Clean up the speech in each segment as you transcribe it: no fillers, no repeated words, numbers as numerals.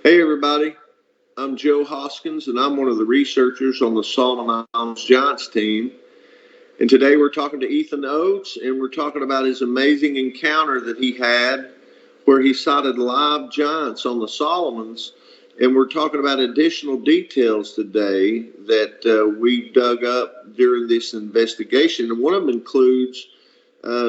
Hey, everybody. I'm Joe Hoskins, and I'm one of the researchers on the Solomon Islands Giants team. And today we're talking to Ethan Oates, and we're talking about his amazing encounter that he had where he sighted live giants on the Solomons. And we're talking about additional details today that we dug up during this investigation. And one of them includes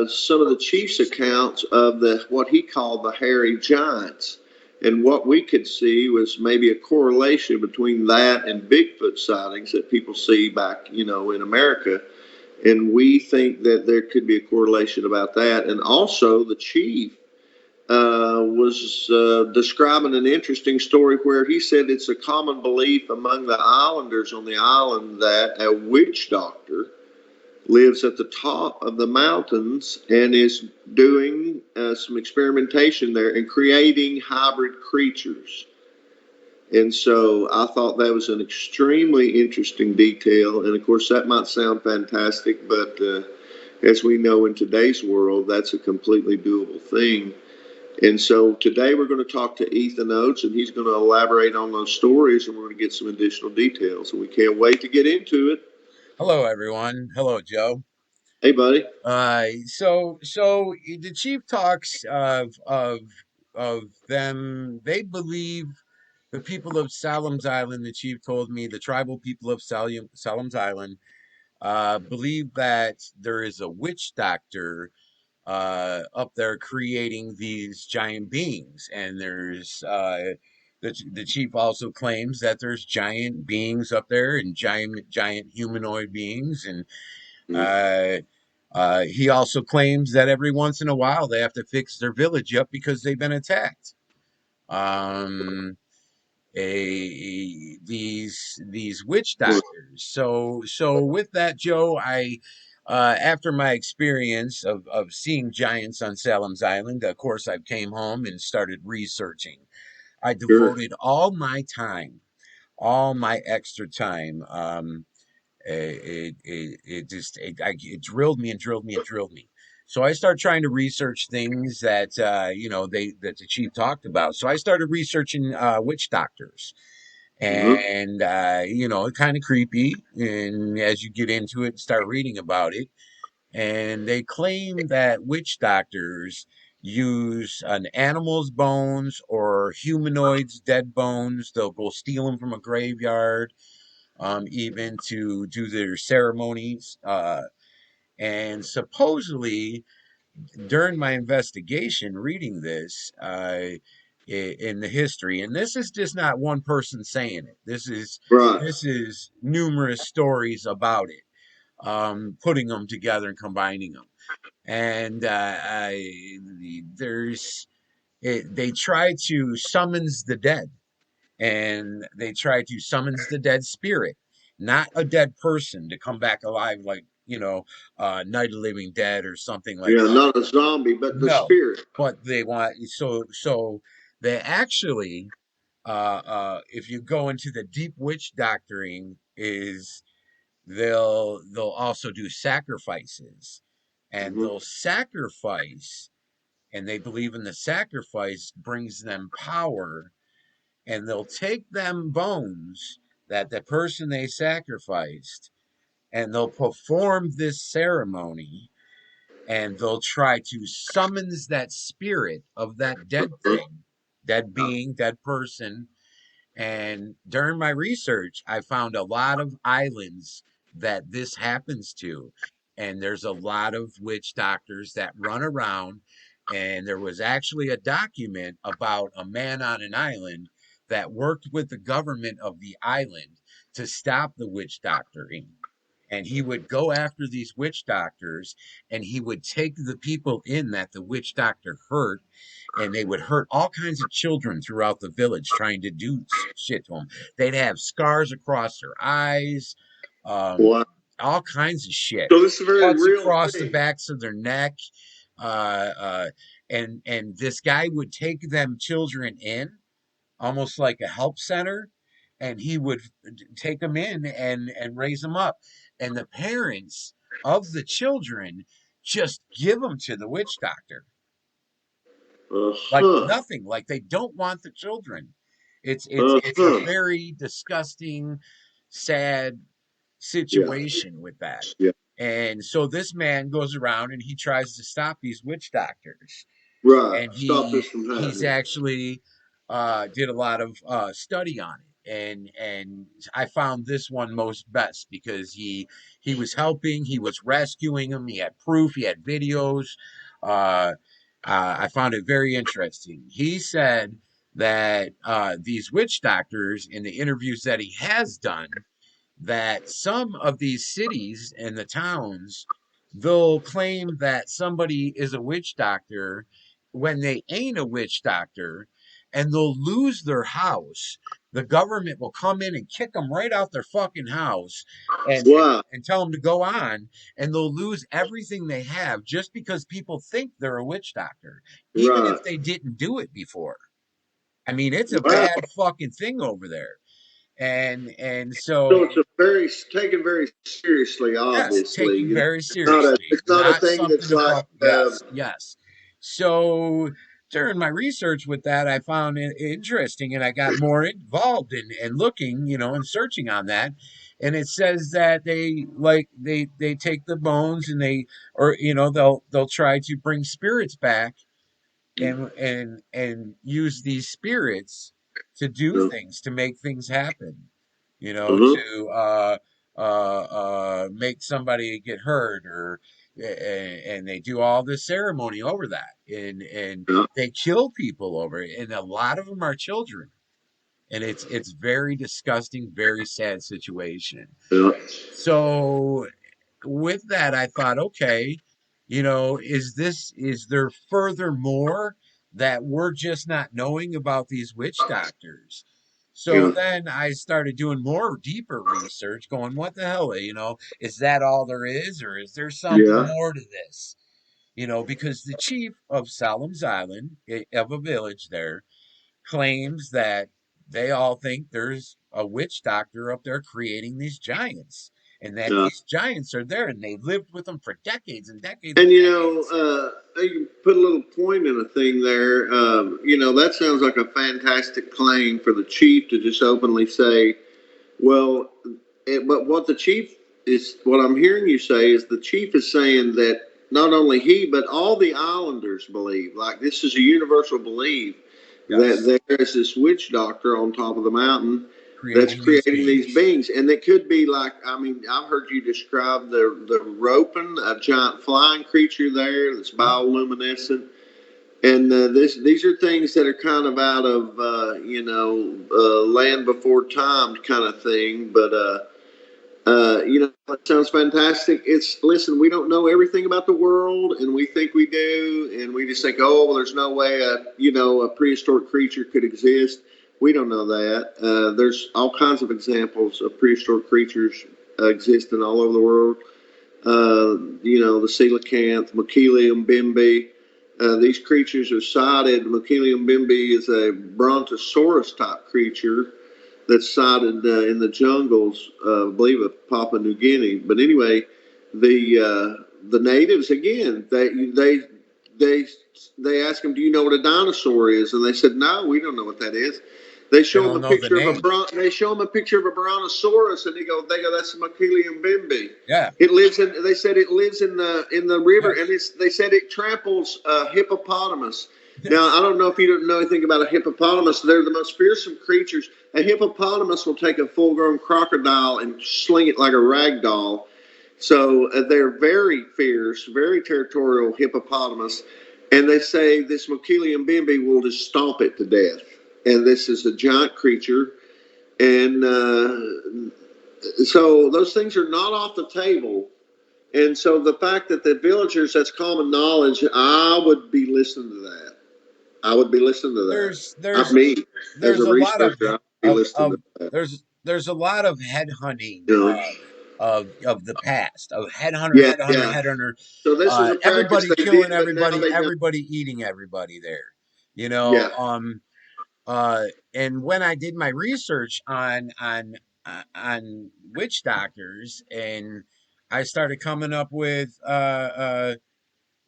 some of the chief's accounts of the what he called the hairy giants. And what we could see was maybe a correlation between that and Bigfoot sightings that people see back, in America. And we think that there could be a correlation about that. And also, the chief was describing an interesting story where he said it's a common belief among the islanders on the island that a witch doctor lives at the top of the mountains and is doing some experimentation there and creating hybrid creatures. And so I thought that was an extremely interesting detail. And of course, that might sound fantastic, but as we know in today's world, that's a completely doable thing. And so today we're going to talk to Ethan Oates, and he's going to elaborate on those stories, and we're going to get some additional details. And we can't wait to get into it. Hello, everyone. Hello, Joe. Hey, buddy. So the chief talks of them. They believe the people of Salem's Island. The chief told me the tribal people of Salem's Island believe that there is a witch doctor up there creating these giant beings, and there's the chief also claims that there's giant beings up there and giant humanoid beings and Uh, he also claims that every once in a while they have to fix their village up because they've been attacked. Um, these witch doctors. So with that, Joe, I after my experience of seeing giants on Salem's Island, of course, I came home and started researching. I Sure. devoted all my time, all my extra time. It drilled me and drilled me and drilled me. So I started trying to research things that that the chief talked about. So I started researching witch doctors, Uh-huh. and kind of creepy. And as you get into it, and start reading about it, and they claim that witch doctors use an animal's bones or humanoids' dead bones. They'll go steal them from a graveyard even to do their ceremonies. And supposedly, during my investigation, reading this in the history, and this is just not one person saying it. Right. This is numerous stories about it, putting them together and combining them. And there's they try to summons the dead, and they try to summons the dead spirit, not a dead person to come back alive, like Night of the Living Dead or something like Yeah, that. not a zombie, but the No, spirit. but they want so they actually if you go into the deep witch doctoring is they'll also do sacrifices, and Mm-hmm. they'll sacrifice, and they believe in the sacrifice brings them power, and they'll take them bones that the person they sacrificed, and they'll perform this ceremony, and they'll try to summons that spirit of that dead thing, dead being, dead person. And during my research, I found a lot of islands that this happens to. And there's a lot of witch doctors that run around. And there was actually a document about a man on an island that worked with the government of the island to stop the witch doctoring. And he would go after these witch doctors, and he would take the people in that the witch doctor hurt, and they would hurt all kinds of children throughout the village trying to do shit to them. They'd have scars across their eyes, um, Wow. all kinds of shit, So this is a very cuts real across the thing. backs of their neck. Uh, uh, and this guy would take them children in, almost like a help center, and he would take them in and raise them up, and the parents of the children just give them to the witch doctor, like Uh-huh. nothing, like they don't want the children. It's a Huh. very disgusting, sad Yeah. situation with that. Yeah. And so this man goes around and he tries to stop these witch doctors, Right. and Stop this from he's happening. actually did a lot of study on it, and I found this one most best because he was helping, he was rescuing him, he had proof, he had videos. uh, I found it very interesting. He said that these witch doctors, in the interviews that he has done, that some of these cities and the towns, they'll claim that somebody is a witch doctor when they ain't a witch doctor, and they'll lose their house. The government will come in and kick them right out their fucking house, and Wow. and tell them to go on, and they'll lose everything they have just because people think they're a witch doctor, even Right. if they didn't do it before. I mean, it's a Wow. bad fucking thing over there. And So so, it's a very taken very seriously. yes, Obviously, taken you know, very it's not a seriously, it's not a not thing something that's to like fuck. Yes, yes. So during my research with that, I found it interesting, and I got more involved in looking, and searching on that. And it says that they take the bones, and or they'll try to bring spirits back, and use these spirits to do no. things, to make things happen, Uh-huh. to make somebody get hurt, or and they do all this ceremony over that, and Yeah. they kill people over it, and a lot of them are children, and it's very disgusting, very sad situation. Yeah. So with that, I thought, okay, is there furthermore that we're just not knowing about these witch doctors? So Yeah. then I started doing more deeper research, going, what the hell, is that all there is, or is there something Yeah. more to this? Because the chief of Salem's Island, of a village there, claims that they all think there's a witch doctor up there creating these giants, and that Yeah. these giants are there, and they've lived with them for decades and decades and And decades. you can put a little point in a thing there. That sounds like a fantastic claim for the chief to just openly say, well, but what the chief is, what I'm hearing you say is the chief is saying that not only he, but all the islanders believe, like this is a universal belief, Yes, that there is this witch doctor on top of the mountain that's creating these creating these beings. beings. And it could be like, I mean, I've heard you describe the roping, a giant flying creature there that's Yep. bioluminescent. And these are things that are kind of out of land before time kind of thing. But it sounds fantastic. It's listen, we don't know everything about the world, and we think we do, and we just think, oh, well, there's no way a prehistoric creature could exist. We don't know that. There's all kinds of examples of prehistoric creatures existing all over the world. The coelacanth, Machilium bimbi. These creatures are cited. Machilium bimbi is a brontosaurus type creature that's sighted in the jungles, I believe, of Papua New Guinea. But anyway, the natives again, they they ask them, "Do you know what a dinosaur is?" And they said, "No, we don't know what that is." They They show them don't a know the picture of a name. they show them a picture of a brontosaurus, and they go, "That's a Machilium bimbi." Yeah. It lives in. They said it lives in the river, and Yes. they said it tramples hippopotamus. Now, I don't know if you don't know anything about a hippopotamus. They're the most fearsome creatures. A hippopotamus will take a full-grown crocodile and sling it like a rag doll. So they're very fierce, very territorial hippopotamus. And they say this Machilium bimbi will just stomp it to death. And this is a giant creature. And so those things are not off the table. And so the fact that the villagers, that's common knowledge, I would be listening to that. I would be listening to that. There's Not there's me as there's a a lot of researcher. I would be listening to that. there's a lot of head hunting You know? of the past, of Yeah, yeah. headhunter, So this is a practice everybody they did, killing but now everybody, they don't. everybody eating everybody there, you know. Yeah, And when I did my research on witch doctors, and I started coming up with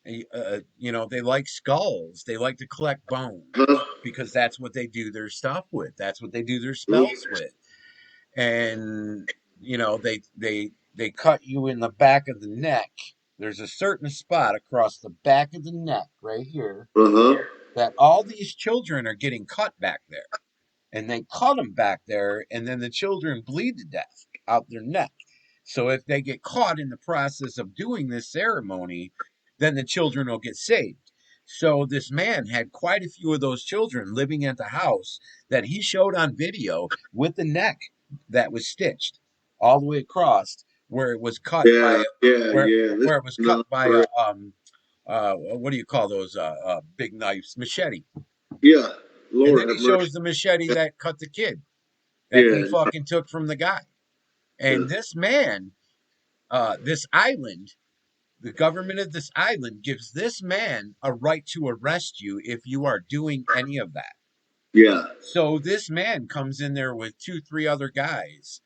They like skulls. They like to collect Huh? bones because that's what they do their stuff with. That's what they do their Mhm. spells with. And they cut you in the back of the neck. There's a certain spot across the back of the neck right here Uh-huh. that all these children are getting cut back there, and they cut them back there, and then the children bleed to death out their neck. So if they get caught in the process of doing this ceremony, then the children will get saved. So this man had quite a few of those children living at the house that he showed on video with the neck that was stitched all the way across, where it was cut by Yeah, yeah, where yeah. This where it was is cut not by a correct. what do you call those big knives, machete. Yeah. And Lord then he have mercy. shows the machete that cut the kid that he Yeah, fucking took from the guy. yeah. And this man, this island, the government of this island gives this man a right to arrest you if you are doing any of that. Yeah. So this man comes in there with two, three other guys,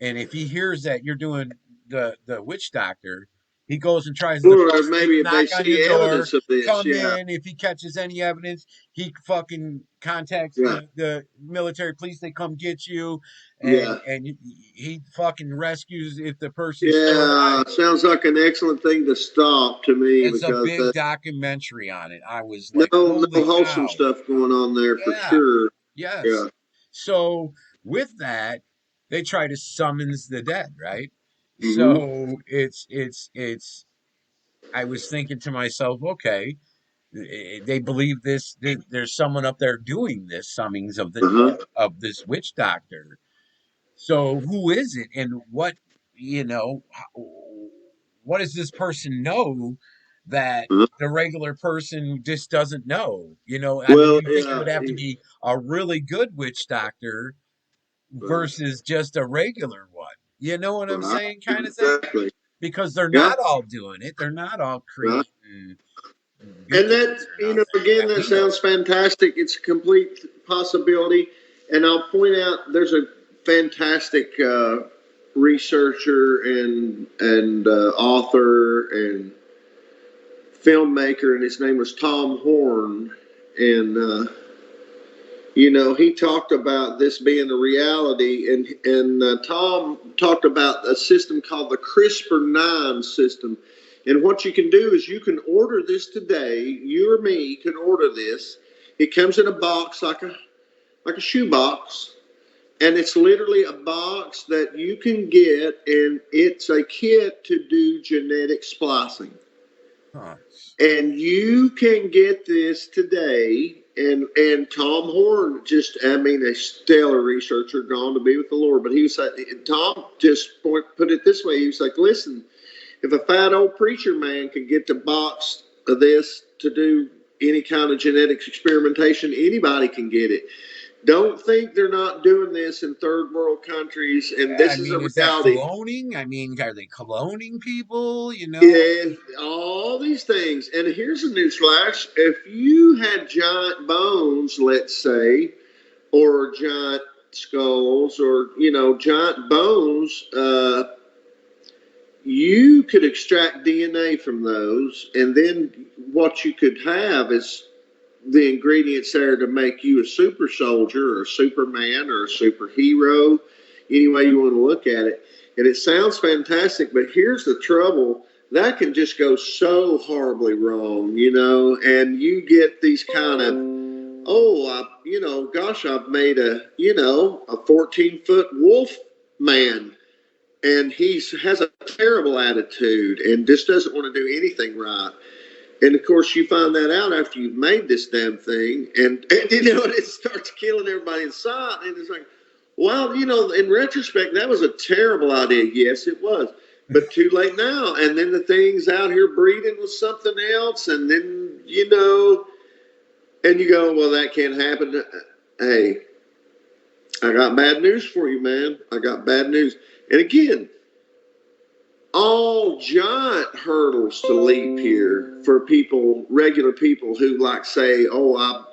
and if he hears that you're doing the witch doctor, he goes and tries to Or fucking maybe if they knock on your see door, evidence of this, come yeah. in. If he catches any evidence, he fucking contacts Yeah. the military police. They come get you, Yeah. and he fucking rescues if the person's still Yeah. alive. Sounds like an excellent thing to stop to me It's a because big documentary on it. I was like, no holy wholesome cow. stuff going on there for Yeah, sure. yes. Yeah. So with that, they try to summons the dead, right? Mm-hmm. So it's I was thinking to myself, okay, they believe this, there's someone up there doing this summons of the Uh-huh. of this witch doctor. So who is it, and what does this person know that Uh-huh. the regular person just doesn't know? I mean, Well, you think it yeah. would have to be a really good witch doctor Right. versus just a regular one. You know what I'm Right. saying, kind of thing? Exactly. Because they're Yeah. not all doing it. They're not all Right. creating And that, beings or nothing again, that that we know sounds fantastic. It's a complete possibility. And I'll point out there's a fantastic researcher and author and filmmaker, and his name was Tom Horn. And he talked about this being a reality, and Tom talked about a system called the CRISPR-9 system. And what you can do is you can order this today. You or me can order this. It comes in a box like a shoe box, and it's literally a box that you can get, and it's a kit to do genetic splicing. Huh. And you can get this today. And Tom Horn, just, I mean, a stellar researcher, gone to be with the Lord. But he was like, Tom just put it this way. He was like, listen, if a fat old preacher man can get the box of this to do any kind of genetics experimentation, anybody can get it. Don't think they're not doing this in third world countries, and Yeah, I this is a mean, is that reality. cloning? I mean, are they cloning people? Yeah, all these things. And here's a newsflash: if you had giant bones, let's say, or giant skulls, or giant bones, you could extract DNA from those, and then what you could have is the ingredients there to make you a super soldier or a Superman or a superhero, any way you want to look at it. And it sounds fantastic, but here's the trouble: that can just go so horribly wrong, and you get these kind of, gosh, I've made a 14-foot wolf man, and has a terrible attitude and just doesn't want to do anything right. And of course, you find that out after you've made this damn thing, and it starts killing everybody in sight. And it's like, well, in retrospect, that was a terrible idea. Yes, it was, but too late now. And then the thing's out here breeding with something else, and then and you go, well, that can't happen. Hey, I got bad news for you, man. I got bad news. And again, all giant hurdles to leap here for people, regular people who like say, "Oh,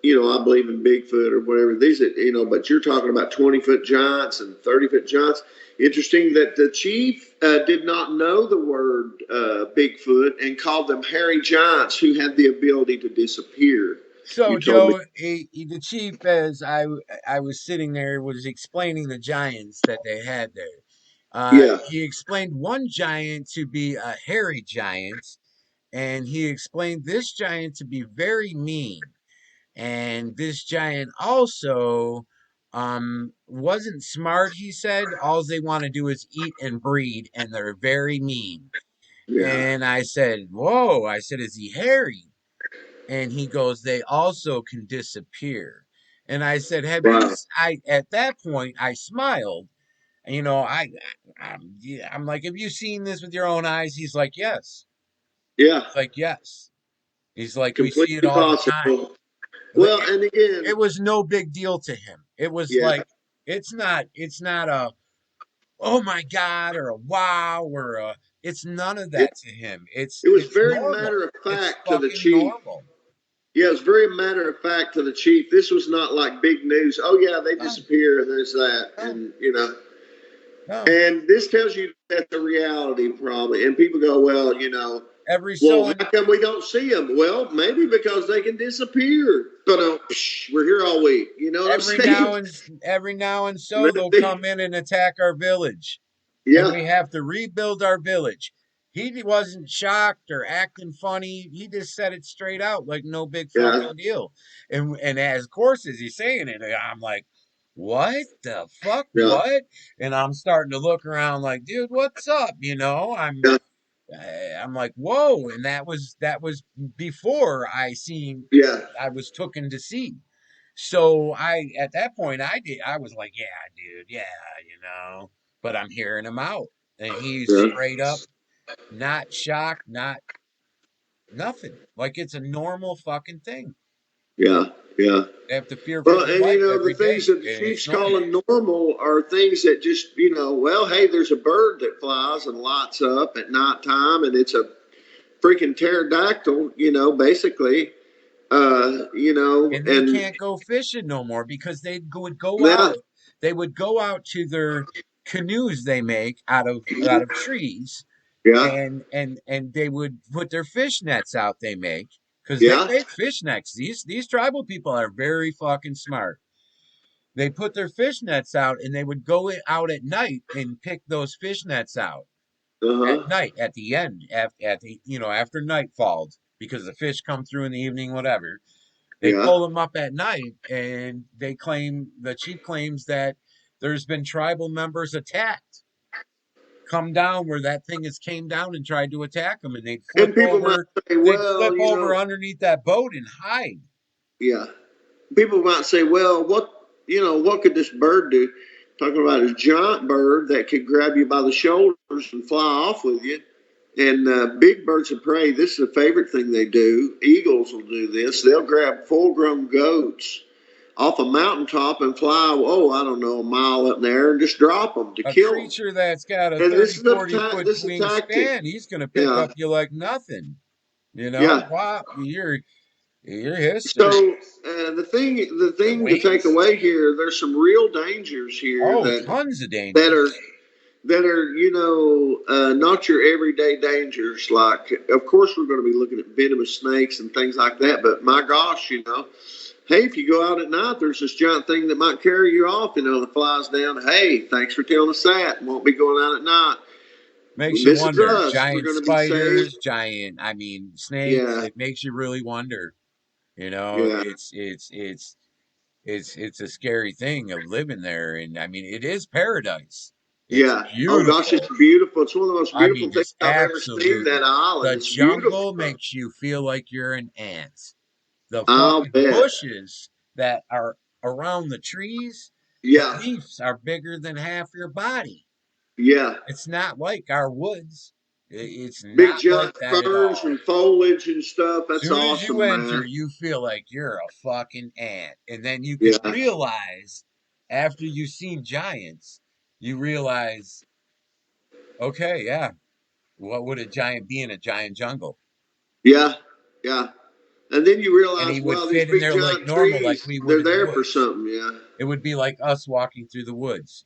I believe in Bigfoot or whatever. These, but you're talking about 20-foot giants and 30-foot giants. Interesting that the chief did not know the word Bigfoot and called them hairy giants who had the ability to disappear. So You told me. Joe, the chief, as I was sitting there, was explaining the giants that they had there. Yeah. He explained one giant to be a hairy giant, and he explained this giant to be very mean. And this giant also wasn't smart, he said. All they want to do is eat and breed, and they're very mean. Yeah. And I said, whoa, I said, is he hairy? And he goes, they also can disappear. And I said, have you, Wow. at that point, I smiled. You know, yeah, I'm like, have you seen this with your own eyes? He's like, yes. Yeah. It's like, yes. He's like, we see it Completely all the time. possible. Like, Well, and again, it was no big deal to him. It was yeah, like, it's not a, oh my God, or a wow, or a, it's none of it, that to him. It's, it was it's very normal. matter of It's fact to the fucking chief. normal. Yeah, it's very matter of fact to the chief. This was not like big news. Oh yeah, they No, disappear and there's that, no, and no. and this tells you that's a reality probably. And people go, well, Every well, so how come we don't see them? Well, maybe because they can disappear. But we're here all week. You know what I'm every saying? now and every now and so they'll Maybe. come in and attack our village, and Yeah, we have to rebuild our village. He wasn't shocked or acting funny. He just said it straight out, like no big yeah, fucking deal. And as of course as he's saying it, I'm like, what the fuck? yeah, What? And I'm starting to look around like, dude, what's up? yeah, I'm like, whoa. And that was before yeah, I was taken to see. So at that point I was like, yeah, dude, yeah, you know. But I'm hearing him out. And he's yeah, straight up not shocked, not nothing. Like it's a normal fucking thing. yeah, yeah. They have to fear for Well, their and life the every things day. that the And it's chief's normal. calling normal are things that just, well, hey, there's a bird that flies and lights up at nighttime, and it's a freaking pterodactyl, basically, And they and can't go fishing no more because would go yeah, out. They would go out to their canoes they make out of trees, yeah, and they would put their fish nets out they make because they yeah, make fish nets. These tribal people are very fucking smart. They put their fish nets out and they would go out at night and pick those fish nets out uh at huh, night at the end at the after night falls because the fish come through in the evening, whatever. They yeah, pull them up at night, and the chief claims that there's been tribal members attacked, come down where that thing has came down and tried to attack them, and and people might say, they'd well, flip over underneath that boat and hide. yeah, people might say, well, what could this bird do? Talking about a giant bird that could grab you by the shoulders and fly off with you. And big birds of prey, this is a favorite thing they do. Eagles will do this. They'll grab full grown goats off a mountaintop and fly, oh, I don't know, a mile up there and just drop them to A kill them. creature that's got a And 30, 40 foot this is a tactic. wingspan, he's going to pick Yeah, up you like nothing. yeah. Wow, your history, So the your thing to take wings. away here, there's some real dangers here Oh, tons of that are dangers. not your everyday dangers. Like, of course, we're going to be looking at venomous snakes and things like that. But my gosh, hey, if you go out at night, there's this giant thing that might carry you off. That flies down. Hey, thanks for telling us that. Won't be going out at night. Makes you Visit wonder. us. We're Giant going to be safe. spiders, snakes. Yeah, It makes you really wonder. yeah, It's a scary thing of living there, and I mean, it is paradise. It's yeah. Oh gosh, it's beautiful. beautiful. It's one of the most I beautiful mean, things just I've ever seen. absolutely. That island. The It's beautiful. jungle makes you feel like you're an ant. The I'll fucking bet. bushes that are around the trees, the Yeah, leaves are bigger than half your body. yeah. It's not like our woods. It's Big not like giant that at ferns all. and foliage and stuff. That's Soon as you awesome, enter, man. you feel like you're a fucking ant. And then you could Yeah, realize, after you've seen giants, you realize, okay, yeah, what would a giant be in a giant jungle? yeah, yeah. And then you and he realize, would wow, these fit in big there like giant normal, like trees, we would they're in the there for woods. something, yeah. It would be like us walking through the woods.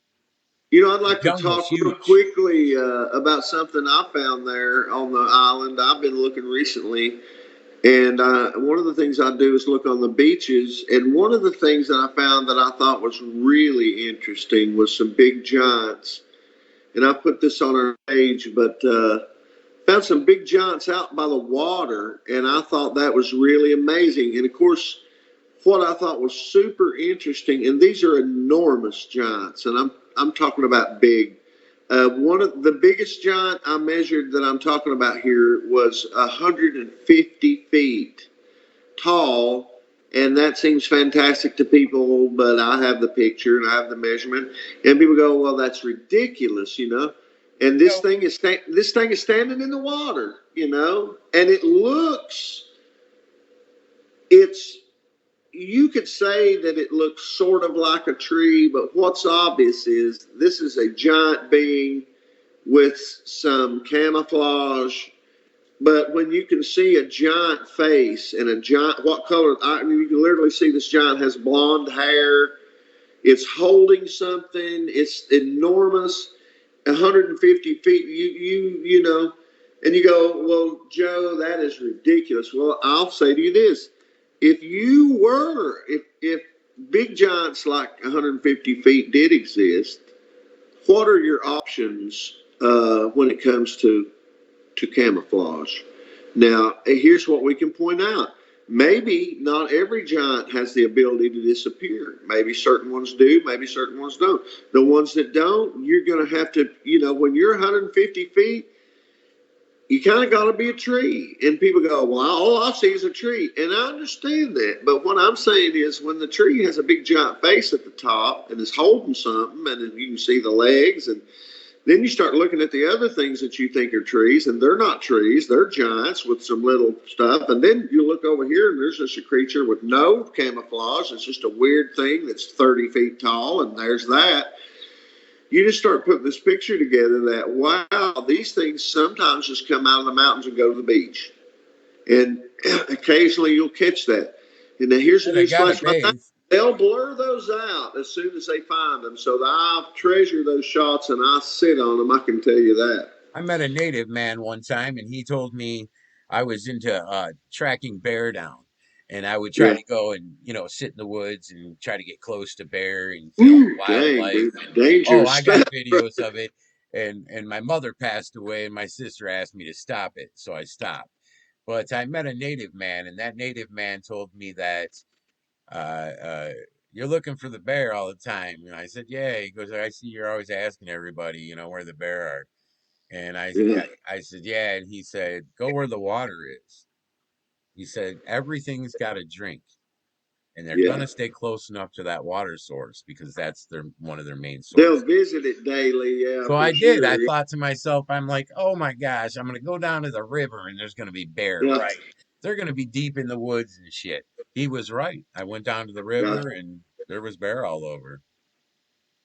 I'd The like to jungle's talk real huge. quickly about something I found there on the island. I've been looking recently, and one of the things I do is look on the beaches. And one of the things that I found that I thought was really interesting was some big giants. And I put this on our page, but found some big giants out by the water, and I thought that was really amazing. And of course, what I thought was super interesting, and these are enormous giants, and I'm talking about big. One of the biggest giant I measured that I'm talking about here was 150 feet tall, and that seems fantastic to people. But I have the picture and I have the measurement, and people go, "Well, that's ridiculous," you know. And You know, this thing is standing in the water, and it looks it's you could say that it looks sort of like a tree, but what's obvious is this is a giant being with some camouflage. But when you can see a giant face and a giant, what color? I mean, you can literally see this giant has blonde hair. It's holding something. It's enormous. 150 feet. And you go, well, Joe, that is ridiculous. Well, I'll say to you this: if big giants like 150 feet did exist, what are your options when it comes to camouflage? Now, here's what we can point out. Maybe not every giant has the ability to disappear. Maybe certain ones do, maybe certain ones don't. The ones that don't, you're going to have to, when you're 150 feet, you kind of got to be a tree. And people go, well, all I see is a tree. And I understand that. But what I'm saying is when the tree has a big giant face at the top and is holding something, and you can see the legs, and then you start looking at the other things that you think are trees, and they're not trees. They're giants with some little stuff. And then you look over here, and there's just a creature with no camouflage. It's just a weird thing that's 30 feet tall, and there's that. You just start putting this picture together that, wow, these things sometimes just come out of the mountains and go to the beach. And occasionally you'll catch that. And now here's a they news gotta flash. bathe. They'll blur those out as soon as they find them. So I treasure those shots and I sit on them. I can tell you that. I met a native man one time, and he told me I was into tracking bear down, and I would try Yeah. to go and sit in the woods and try to get close to bear and film Ooh, dang, wildlife. dude. And oh, Dangerous I stuff. got videos of it. And my mother passed away, and my sister asked me to stop it, so I stopped. But I met a native man, and that native man told me that uh, uh, you're looking for the bear all the time. And I said, yeah. He goes, I see you're always asking everybody, where the bear are. And Yeah. I said, yeah. And he said, go where the water is. He said, everything's got a drink, and they're Yeah. gonna stay close enough to that water source because that's one of their main They'll sources. visit it daily. Yeah, So for I did. I sure. thought to myself, I'm like, oh my gosh, I'm gonna go down to the river and there's gonna be bear, Yeah. right? They're gonna be deep in the woods and shit. He was right. I went down to the Yeah. river and there was bear all over.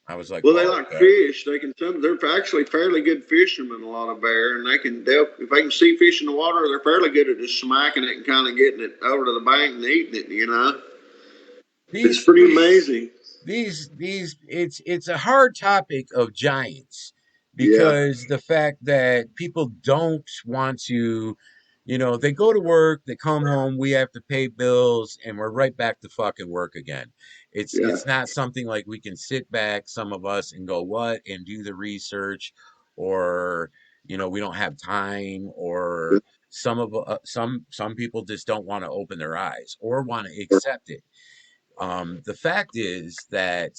I was like, Well, they whoa, like okay. fish. They're actually fairly good fishermen. A lot of bear, and if they can see fish in the water, they're fairly good at just smacking it and kind of getting it over to the bank and eating it. It's These pretty amazing. it's a hard topic of giants Yeah. because the fact that people don't want to, they go to work, they come home, we have to pay bills, and we're right back to fucking work again. Yeah. It's not something like we can sit back, some of us, and go what and do the research, or we don't have time, or some people just don't want to open their eyes or want to accept it. The fact is that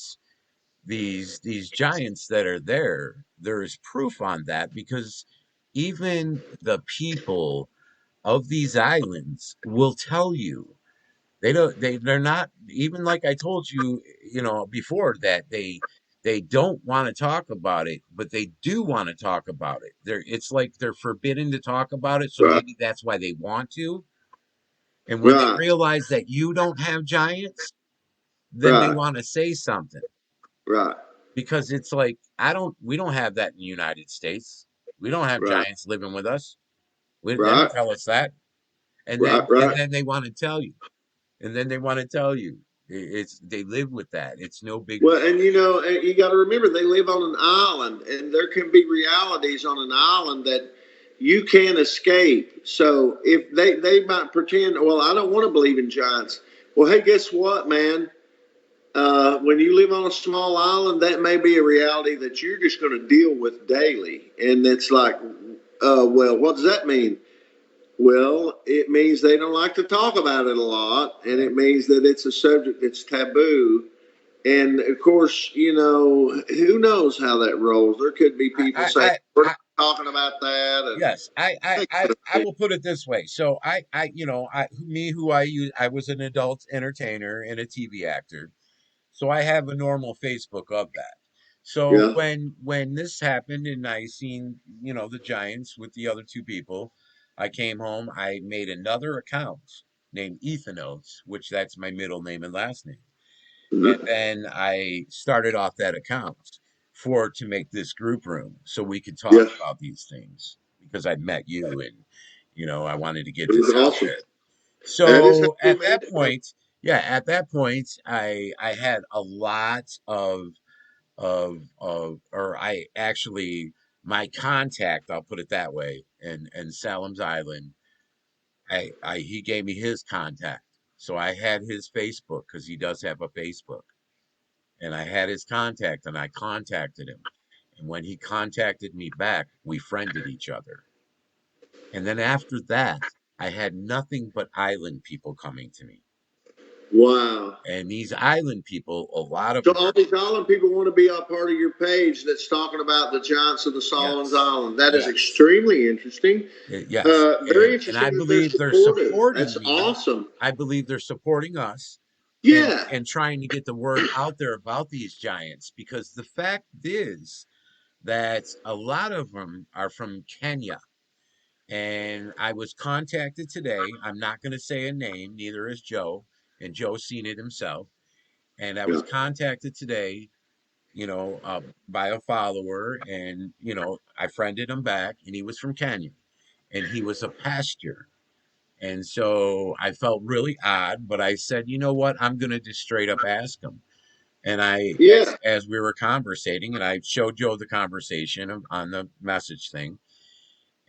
these giants that are there is proof on that because even the people of these islands will tell you they're not even like I told you before that they don't want to talk about it, but they do want to talk about it. It's like they're forbidden to talk about it, so Right. maybe that's why they want to. And when they Right. realize that you don't have giants, then they Right. want to say something Right. because it's like we don't have that in the United States. We don't have Right. giants living with us. They don't Right. tell us that. and Right, and right. then they want to tell you, and then they want to tell you. It's they live with that. It's no big Well, deal. and you got to remember they live on an island, and there can be realities on an island that you can't escape. So if they might pretend, well, I don't want to believe in giants. Well, hey, guess what, man? When you live on a small island, that may be a reality that you're just going to deal with daily, and it's like, well, what does that mean? Well, it means they don't like to talk about it a lot, and Right. it means that it's a subject that's taboo. And of course, who knows how that rolls? There could be I, people I, saying I, we're not I talking about that, and yes, I will put it this way. So who I use, I was an adult entertainer and a TV actor. So I have a normal Facebook of that. So yeah, when this happened and I seen, the Giants with the other two people, I came home, I made another account named Ethan Oates, which that's my middle name and last name. And mhm, then I started off that account to make this group room so we could talk yeah, about these things because I'd met you and I wanted to get it was this out awesome. there. That is how So we at made that it, man. point, yeah, at that point, I had a lot or I actually my contact, I'll put it that way, in Salem's Island, he gave me his contact, so I had his Facebook because he does have a Facebook, and I had his contact, and I contacted him, and when he contacted me back, we friended each other, and then after that, I had nothing but island people coming to me. Wow. And these island people, a lot of So them all are, these island people want to be a part of your page that's talking about the giants of the Solomons yes, Island. That is yes, extremely interesting. yes. Very And I interesting that they're believe they're supportive. supporting That's me. awesome. I believe they're supporting us Yeah, and trying to get the word out there about these giants because the fact is that a lot of them are from Kenya. And I was contacted today. I'm not going to say a name, neither is Joe, and Joe's seen it himself. And I yeah. was contacted today, by a follower, and I friended him back, and he was from Kenya, and he was a pastor, and so I felt really odd, but I said, you know what, I'm gonna just straight up ask him, and Yeah. as we were conversating, and I showed Joe the conversation on the message thing,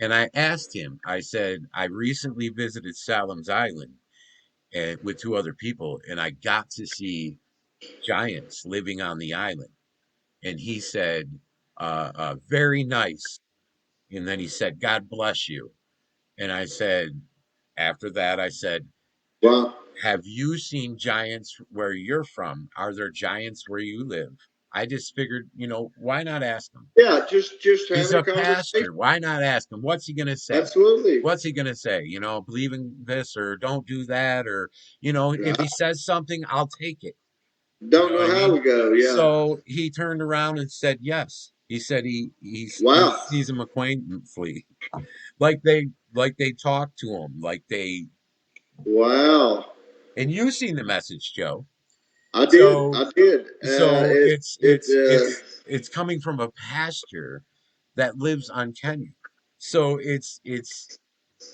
and I asked him, I said, I recently visited Salem's Island with two other people, and I got to see giants living on the island. And he said, very nice. And then he said, God bless you. And I said, after that, I said, Wow. have you seen giants where you're from? Are there giants where you live? I just figured, why not ask him? Yeah, just He's having a a conversation. pastor. Why not ask him? What's he going to say? Absolutely. What's he going to say? Believe in this or don't do that. Or, if he Yeah. says something, I'll take it. You Don't know what know I how mean? to go. Yeah. So he turned around and said yes. He said he Wow. sees him acquaintantly, like they talk to him, like they. Wow. And you've seen the message, Joe. I did. So I did. so It it's it it's it's it's coming from a pasture that lives on Kenya. So it's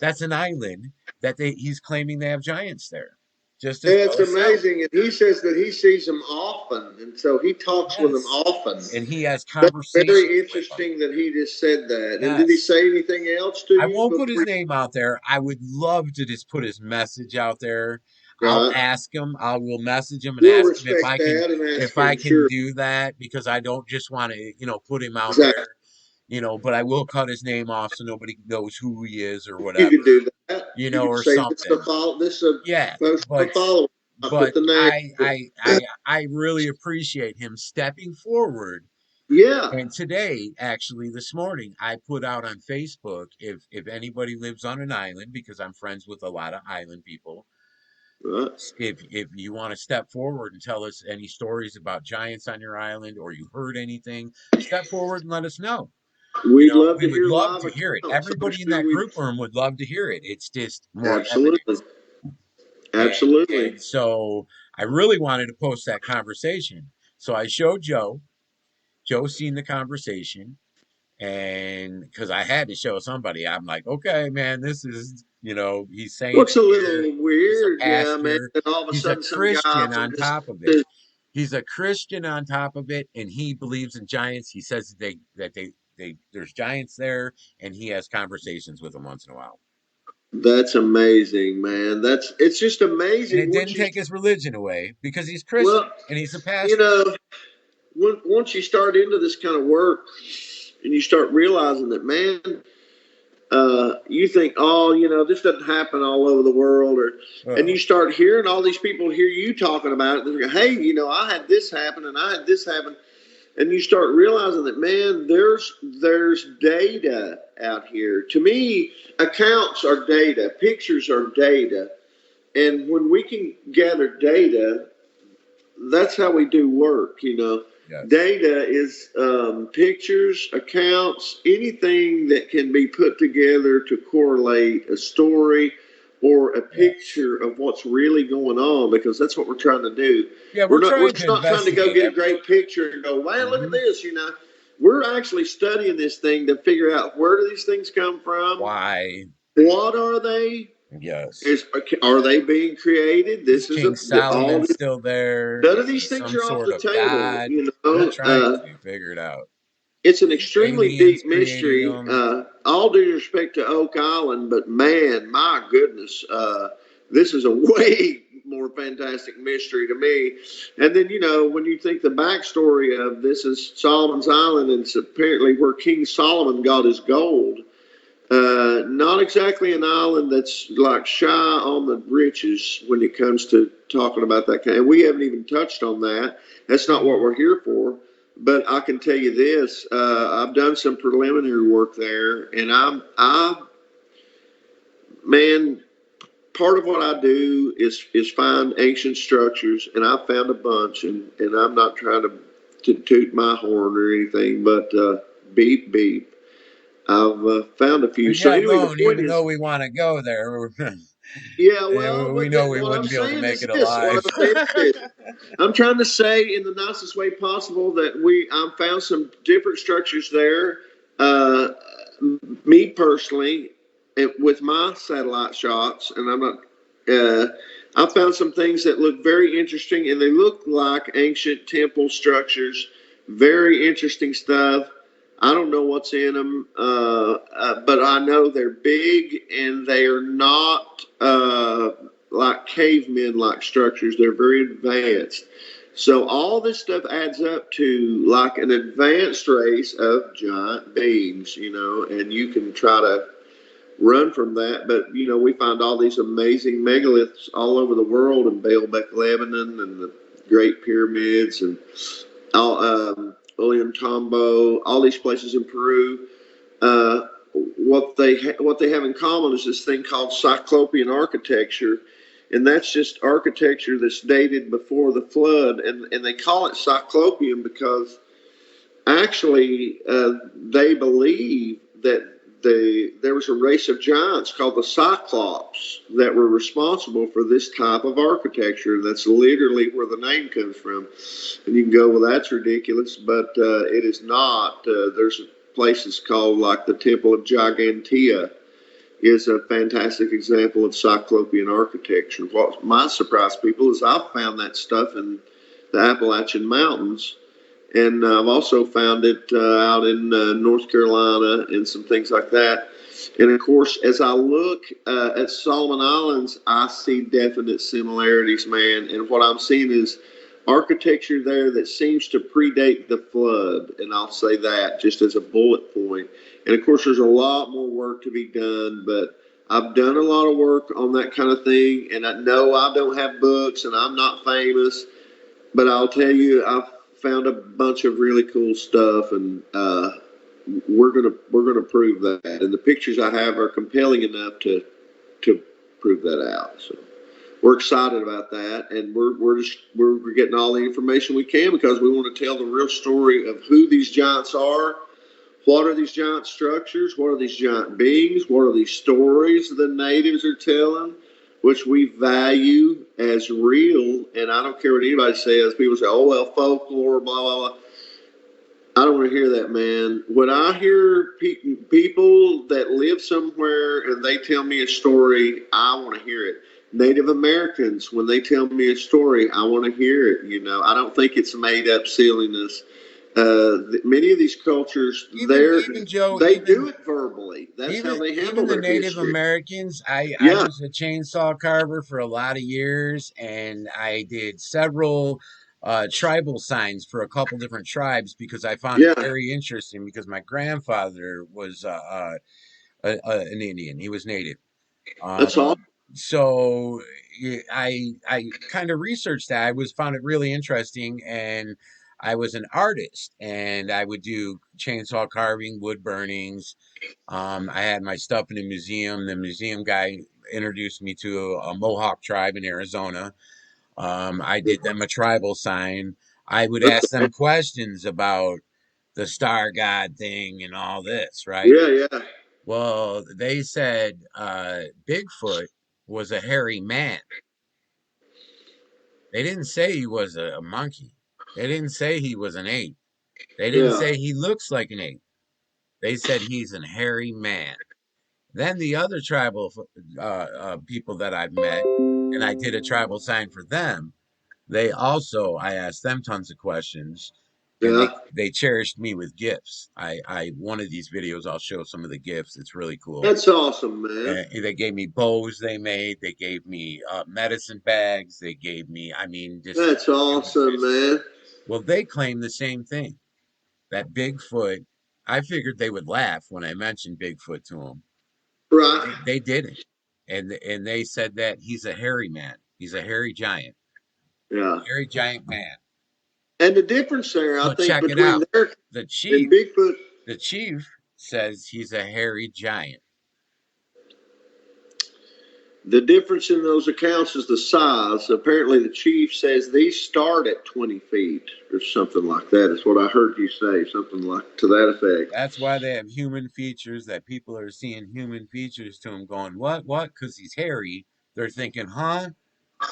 that's an island that he's claiming they have giants there, just as it's well as Salem. amazing, and he says that he sees them often, and so he talks with them Yes, often. and he has That's very conversations with them. interesting that he just said that. And did he Yes. say anything else to I you won't put his before? name out there. I would love to just put his message out there. I'll Right. ask him. I will message him and We'll ask him if respect I can that and ask if I him. can Sure. do that because I don't just want to, put him out Exactly. there, but I will cut his name off so nobody knows who he is or You can whatever, do that. You can or say this is a something. follow. This is Yeah, a post from a but follower. I put but the name. I really appreciate him stepping forward. Yeah. And today, actually, this morning, I put out on Facebook if anybody lives on an island, because I'm friends with a lot of island people. Right. If you want to step forward and tell us any stories about giants on your island, or you heard anything, step forward and let us know. We'd love We to would hear love live to hear it. accounts. I'm Everybody in sure that we. group room would love to hear it. It's just more Absolutely. evidence. And Absolutely. so I really wanted to post that conversation. So I showed Joe. Joe seen the conversation, and because I had to show somebody, I'm like, okay, man, this is. He's saying Looks a here little he's a weird, yeah, man. pastor. And all of a He's a sudden, some guy Christian from on this, top of it. He's a Christian on top of it, and he believes in giants. He says that there's giants there, and he has conversations with them once in a while. that's amazing, man. It's just And amazing it once didn't you, take his religion away because he's Christian well, and he's a you pastor. know, once you start into this kind of work and you start realizing that, man, you think, oh, this doesn't happen all over the world, and you Oh, start hearing all these people hear you talking about it. They go, hey, I had this happen and I had this happen, and you start realizing that, man, there's data out here. To me, accounts are data, pictures are data, and when we can gather data, that's how we do work. yes. Data is pictures, accounts, anything that can be put together to correlate a story or a Yes. picture of what's really going on, because that's what we're trying to do. Yeah, We're we're not we're trying to just not trying to go investigate get a everything. great picture and go, wow, look at Hmm. this. We're actually studying this thing to figure out, where do these things come from? Why? What are they? Yes. Are they being created? Is This is King all. Solomon still there? None of Is he these things some are off sort the of table. god? We're trying to figure it out. It's an Is extremely aliens deep creating mystery. them? All due respect to Oak Island, but man, my goodness, this is a way more fantastic mystery to me. And then, when you think the backstory of this is Solomon's Island, and it's apparently where King Solomon got his gold. Not exactly an island that's like shy on the riches when it comes to talking about that kind. And we haven't even touched on that. That's not what Mhm. we're here for. But I can tell you this: I've done some preliminary work there, and man, part of what I do is find ancient structures, and I found a bunch. And I'm not trying to toot my horn or anything, but beep beep. I've found a few. Leave So me anyway, the alone, point even is, though we want to go there. yeah, well, And we but know we what I'm wouldn't be able to saying make is it this. What alive. I'm saying is this. I'm trying to say in the nicest way possible that I found some different structures there. Uh, Me personally, with my satellite shots, and I'm not. I found some things that look very interesting, and they look like ancient temple structures. Very interesting stuff. I don't know what's in them, but I know they're big, and they are not like cavemen like structures. They're very advanced. So all this stuff adds up to like an advanced race of giant beings, and you can try to run from that. But we find all these amazing megaliths all over the world, in Baalbek, Lebanon, and the Great Pyramids, and all, Ollantaytambo, all these places in Peru. Uh, what they have in common is this thing called Cyclopean architecture, and that's just architecture that's dated before the flood, and they call it Cyclopean because actually they believe that there was a race of giants called the Cyclops that were responsible for this type of architecture. That's literally where the name comes from. And you can go, well, that's ridiculous, but it is not. There's places called like the Temple of Gigantea is a fantastic example of Cyclopean architecture. What might surprise people is I've found that stuff in the Appalachian Mountains, and I've also found it out in North Carolina and some things like that. And of course, as I look at Solomon Islands, I see definite similarities, man. And what I'm seeing is architecture there that seems to predate the flood. And I'll say that just as a bullet point. And of course, there's a lot more work to be done, but I've done a lot of work on that kind of thing. And I know I don't have books and I'm not famous, but I'll tell you, I've found a bunch of really cool stuff, and we're gonna prove that. And the pictures I have are compelling enough to prove that out. So we're excited about that, and we're getting all the information we can because we want to tell the real story of who these giants are. What are these giant structures? What are these giant beings? What are these stories the natives are telling, which we value as real? And I don't care what anybody says. People say, "Oh well, folklore, blah blah blah." I don't want to hear that, man. When I hear people that live somewhere and they tell me a story, I want to hear it. Native Americans, when they tell me a story, I want to hear it. You know, I don't think it's made up silliness. Many of these cultures, Even Joe, they do it verbally. That's how they even handle the their Native history. Americans, I Yeah, was a chainsaw carver for a lot of years, and I did several tribal signs for a couple different tribes because I found it yeah, very interesting because my grandfather was an Indian. He was Native. that's all. So I kind of researched that. I was found it really interesting, and I was an artist, and I would do chainsaw carving, wood burnings. I had my stuff in a museum. The museum guy introduced me to a Mohawk tribe in Arizona. I did them a tribal sign. I would ask them questions about the star god thing and all this, right? Yeah, yeah, Well, they said Bigfoot was a hairy man. They didn't say he was a monkey. They didn't say he was an ape. They didn't yeah, say he looks like an ape. They said he's a hairy man. Then the other tribal people that I've met, and I did a tribal sign for them. They also, I asked them tons of questions, and yeah. they cherished me with gifts. I one of these videos, I'll show some of the gifts. It's really cool. That's awesome, man. They gave me bows they made. They gave me medicine bags. They gave me, I mean, just That's it was awesome, just. man. Well, they claim the same thing. That Bigfoot. I figured they would laugh when I mentioned Bigfoot to them. Right. They didn't, and they said that he's a hairy man. He's a Yeah. hairy giant man. And the difference there, I So think, check it between out. there The and chief, Bigfoot, the chief says he's a hairy giant. the difference in those accounts is the size. Apparently, the chief says these start at 20 feet or something like that. Is what I heard you say, something like to that effect. That's why they have human features. That people are seeing human features to him, going, "What? Because he's hairy." They're thinking, "Huh?"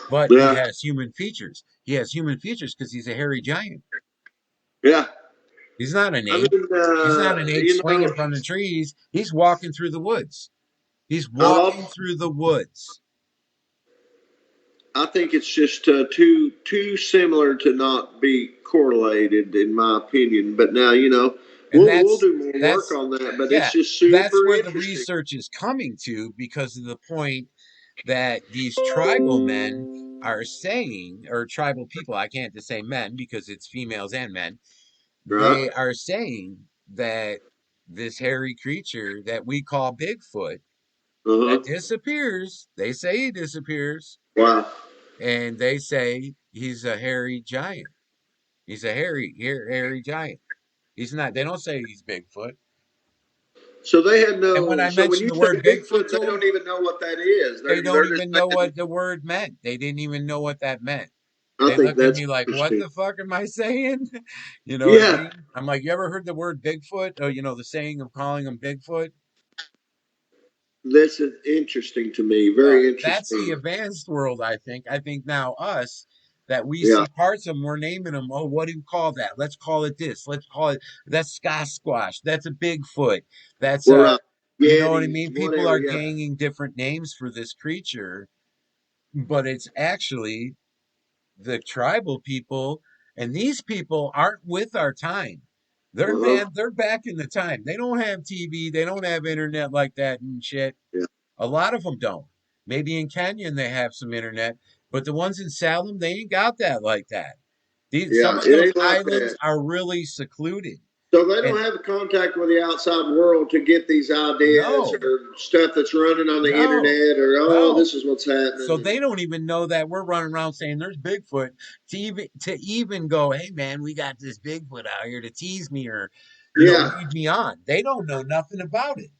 But he Yeah. has human features. He has human features because he's a hairy giant. Yeah. He's not an I ape. mean, He's not an ape you know, swinging from the trees. He's walking through the woods. He's I've walking al- through the woods. I think it's just too similar to not be correlated, in my opinion. But now, And we'll do more work that's on that. But it's yeah, just that's super where the interesting. research is coming to because of the point that these tribal men are saying, or tribal people, I can't just say men because it's females and men, Right. they are saying that this hairy creature that we call Bigfoot Uh that huh. disappears, they say he disappears, Wow. and they say he's a hairy giant. He's a hairy giant. He's not, they don't say he's Bigfoot. So they had And when no. I So when mentioned you the say word Bigfoot Bigfoot, to they them, don't even know what that is. they They're don't they're just even know saying. what the word meant. They didn't even know what that meant. I They think looked at that's me like, "What interesting. the fuck am I saying?" You know what I Yeah, mean? I'm like, "You ever heard the word Bigfoot? Or the saying of calling him Bigfoot?" that's interesting to me. Well, Very that's the interesting. advanced world, I think. I think now us that we Yeah. see parts of them, we're naming them. Oh, what do you call that? Let's call it this. Let's call it that's Sasquatch. That's a Bigfoot. That's We're a, right. you know what I Yetis, mean? People whatever. are Yeah. gaining different names for this creature, but it's actually the tribal people, and these people aren't with our time. Uh huh. They're back in the time. They don't have TV, they don't have internet like that and shit. Yeah. A lot of them don't. Maybe in Kenya they have some internet, but the ones in Salem, they ain't got that like that. Some Yeah. of It those ain't like islands that. are really secluded. So they don't And have contact with the outside world to get these ideas no, or stuff that's running on the no, internet or no. this is what's So happening. they don't even know that we're running around saying there's Bigfoot to even go, hey man, we got this Bigfoot out here to tease me or Yeah. lead me on. They don't know nothing about it.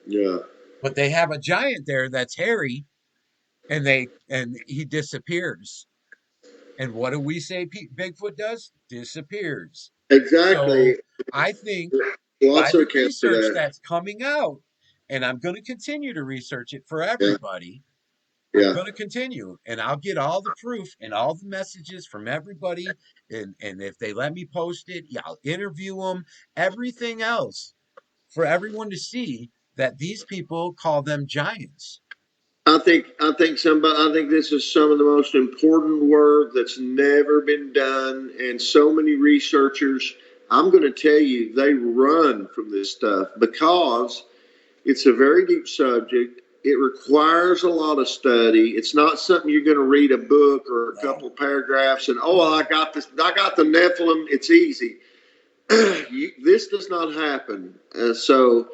Yeah. But they have a giant there that's hairy and he disappears. And what do we say Bigfoot does? Disappears. Exactly. So I think by Lots of the accounts of research that. that's coming out, and I'm going to continue to research it for Yeah. everybody, I'm Yeah. going to continue, and I'll get all the proof and all the messages from everybody. And if they let me post it, yeah, I'll interview them, everything else for everyone to see that these people call them giants. I think this is some of the most important work that's never been done, and so many researchers. I'm going to tell you, they run from this stuff because it's a very deep subject. It requires a lot of study. It's not something you're going to read a book or a No, couple paragraphs and oh, I no. got this. I got the Nephilim. It's easy. This does not happen. So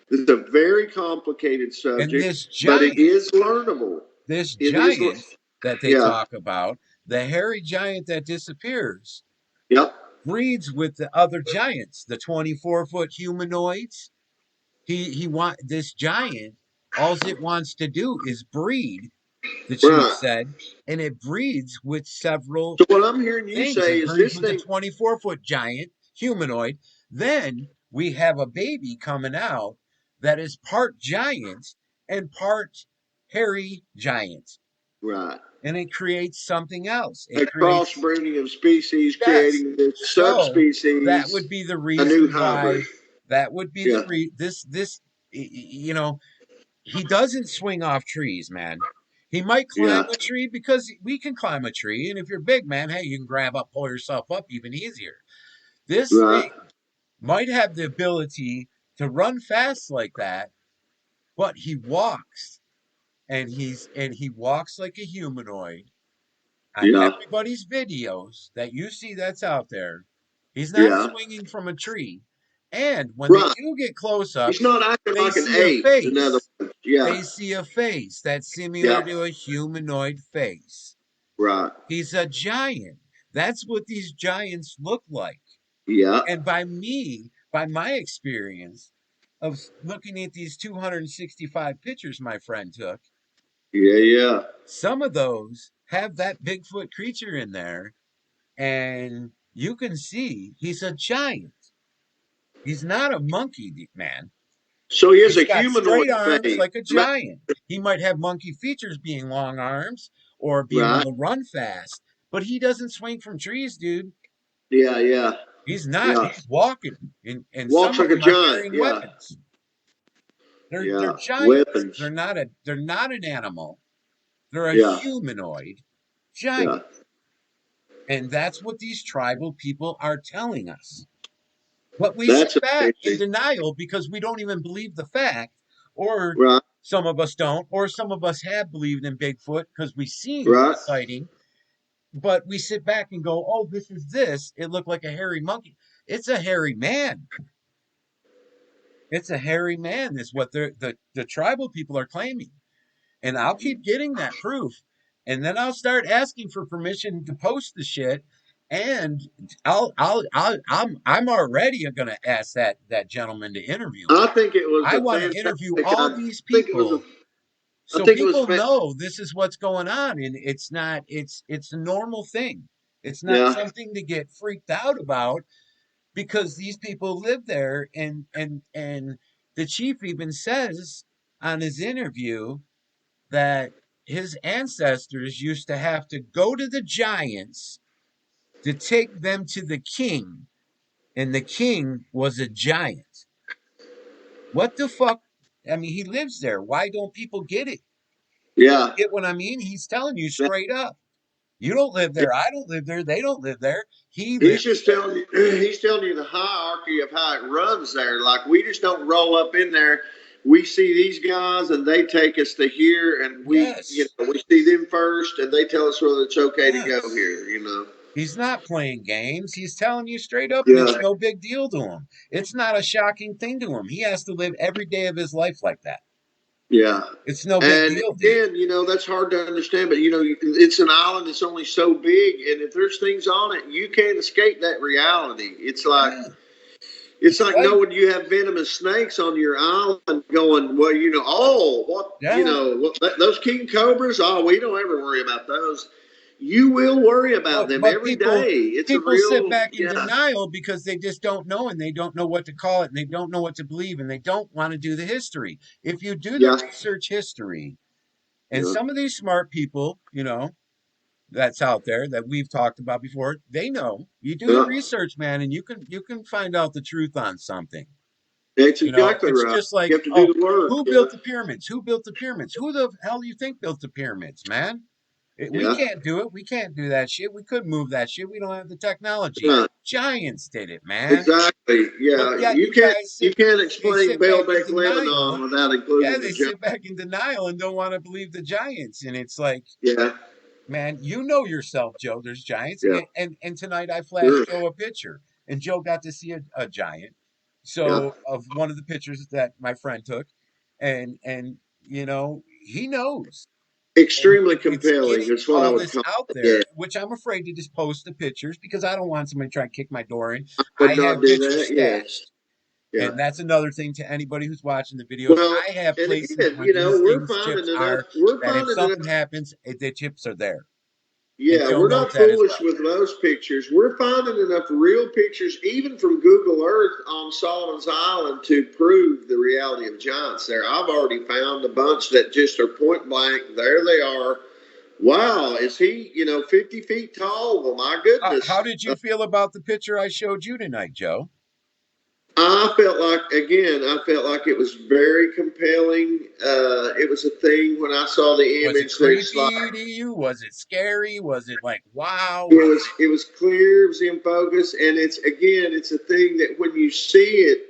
it's a very complicated And subject, but it is learnable. this It is. giant that they Yeah. talk about, the hairy giant that disappears, Yep. breeds with the other giants, the 24-foot humanoids. He want this giant. All it wants to do is breed. The chief Right. said, and it breeds with several So what I'm hearing you things. say It is breeds this with the thing. 24-foot giant humanoid. Then we have a baby coming out that is part giant and part hairy giant. Right. And it creates something else. A It creates, crossbreeding of species, yes. creating this So that subspecies, would be the a new reason hybrid. why, that would be the Yeah. you know, he doesn't swing off trees, man. He might climb Yeah. a tree because we can climb a tree. And if you're big, man, hey, you can grab up, pull yourself up even easier. This Right. thing might have the ability to run fast like that, but he walks and he walks like a humanoid on Yeah. everybody's videos that you see that's out there. He's not Yeah. swinging from a tree. And when they Right. do get close He's ups, not acting they like an see a ape. In other face. words. Yeah. They see a face that's Yeah. similar to a humanoid face. Right. He's a giant. That's what these giants look like. Yeah. And by my experience of looking at these 265 pictures my friend took, Yeah. Yeah. some of those have that Bigfoot creature in there, and you can see he's a giant. He's not a monkey, man. So he has a He's got humanoid straight arms face. like a giant. He might have monkey features being long arms or being able Right. to run fast, but he doesn't swing from trees, dude. Yeah. Yeah. He's not. Yeah. He's walking, and Walks some of like a them are giant. carrying Yeah. weapons. They're Yeah. giants. Weapons. They're not an animal. They're a Yeah. humanoid Yeah. giant. And that's what these tribal people are telling us. But we That's sit back in amazing. denial because we don't even believe the fact, or Right. some of us don't, or some of us have believed in Bigfoot because we've seen a Right. sighting, but we sit back and go, oh, this is this. It looked like a hairy monkey. It's a hairy man. It's a hairy man, is what the tribal people are claiming. And I'll keep getting that proof. And then I'll start asking for permission to post the shit. And I'm already gonna ask that gentleman to interview me. I think it was I a want to fantastic. interview all these Think it was a. people I so think it was. people know this is what's going on, and it's not it's a normal thing. It's not Yeah. something to get freaked out about because these people live there, and the chief even says on his interview that his ancestors used to have to go to the giants to take them to the king, and the king was a giant. What the fuck? I mean, he lives there. Why don't people get it? Yeah. Get what I mean? He's telling you Man, straight up. You don't live there. I don't live there. They don't live there. He he's lives just telling you. He's telling you the hierarchy of how it runs there. Like we just don't roll up in there. We see these guys and they take us to here, and Yes. we see them first, and they tell us whether it's okay to go Yes. here. He's not playing games. He's telling you straight up, and it's Yeah. no big deal to him. It's not a shocking thing to him. He has to live every day of his life like that. Yeah. It's no big And deal, dude. again, that's hard to understand, but it's an island that's only so big, and if there's things on it, you can't escape that reality. It's like Yeah. it's It's like like, knowing you have venomous snakes on your island, going, well, oh, yeah. those king cobras. Oh, we don't ever worry about those. You will worry about them But every people day. It's a people sit real, back in yeah, denial because they just don't know, and they don't know what to call it, and they don't know what to believe, and they don't want to do the history. If you do the yeah, research history And some of these smart people, that's out there that we've talked about before, they know. You do your yeah. research, man, and you can find out the truth on something. It's exactly It's right. just You like, have to do oh, the work. who Yeah, built the pyramids? Who built the pyramids? Who the hell do you think built the pyramids, man? We yeah, can't do it. We can't do that shit. We couldn't move that shit. We don't have the technology. yeah. Giants did it, man. Exactly. But Yeah, yet you guys you can't they explain sit back in Baalbek denial. Lebanon without Yeah, including the they giant. sit back in denial and don't want to believe the giants. And it's like, Yeah, man, you know yourself, Joe. There's giants. yeah, And tonight I flashed sure. Joe a picture, and Joe got to see a giant. Yeah, So of one of the pictures that my friend took, and he knows. And extremely it's compelling. getting Is what I all would this call out it. there, Yeah, which I'm afraid to just post the pictures because I don't want somebody trying to kick my door in. I would not have do pictures that. Yes. stashed. Yeah. And that's another thing to anybody who's watching the videos. Well, I have and places again, where these we're things finding chips enough. are We're that if finding enough. something happens, the chips are there. And Yeah, Joe we're knows not that as foolish well. with those pictures. We're finding enough real pictures, even from Google Earth on Solomon's Island, to prove the reality of giants there. I've already found a bunch that just are point blank. There they are. Wow, is he, 50 feet tall? Well, my How goodness. did you feel about the picture I showed you tonight, Joe? I felt like it was very compelling. It was a thing when I saw the Was it image. There's like, creepy to you? Was it scary? Was it like, wow? it was clear, it was in focus, and it's a thing that when you see it,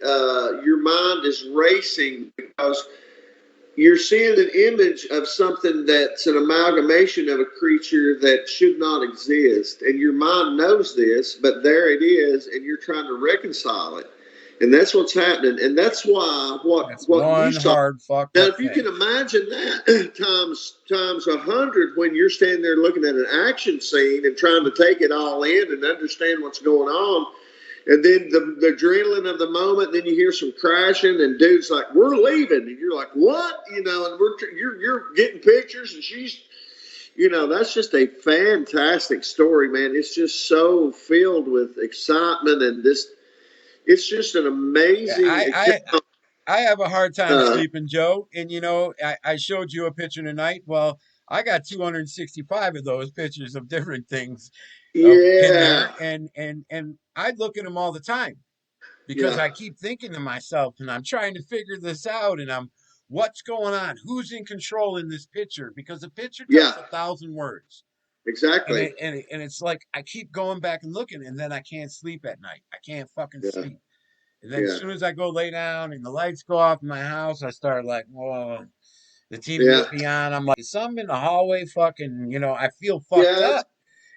your mind is racing because you're seeing an image of something that's an amalgamation of a creature that should not exist, and your mind knows this, but there it is, and you're trying to reconcile it, and that's what's happening, and that's why That's what you one saw. hard fucked Now, up if you can thing. imagine that times 100, when you're standing there looking at an action scene and trying to take it all in and understand what's going on, and then the adrenaline of the moment, then you hear some crashing, and dude's like, "We're leaving," and you're like, "What?" And you're getting pictures, and she's, that's just a fantastic story, man. It's just so filled with excitement and this. It's just an Yeah, amazing account. I have a hard time Uh, sleeping, Joe. And I showed you a picture tonight. Well, I got 265 of those pictures of different things in yeah, there, and I look at them all the time because yeah, I keep thinking to myself, and I'm trying to figure this out, and what's going on? Who's in control in this picture? Because a picture yeah, tells 1,000 words, and exactly. it's like I keep going back and looking, and then I can't sleep at night. I can't fucking Yeah, sleep. And then as yeah, soon as I go lay down and the lights go off in my house, I start like, whoa, the TV yeah, will be on. I'm like, is something in the hallway fucking, I feel fucked yeah. up.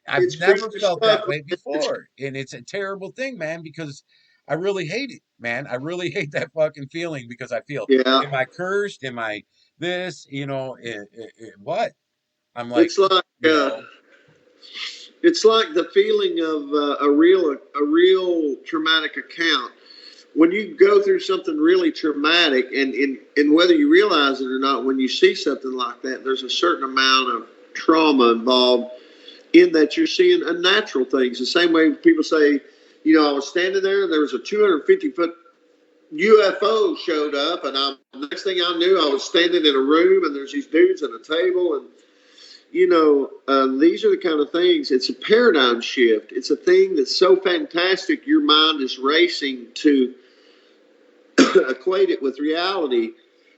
I've It's never creepy felt stuff. that way It's, before. And it's a terrible thing, man, because I really hate it, man. I really hate that fucking feeling because I feel, yeah, am I cursed? Am I this? What? I'm like, it's like you know, it's like the feeling of a real traumatic account. When you go through something really traumatic, and whether you realize it or not, when you see something like that, there's a certain amount of trauma involved in that. You're seeing unnatural things. The same way people say, I was standing there, and there was a 250-foot UFO showed up, and the next thing I knew, I was standing in a room, and there's these dudes at a table, and these are the kind of things. It's a paradigm shift. It's a thing that's so fantastic. Your mind is racing to equate it with reality,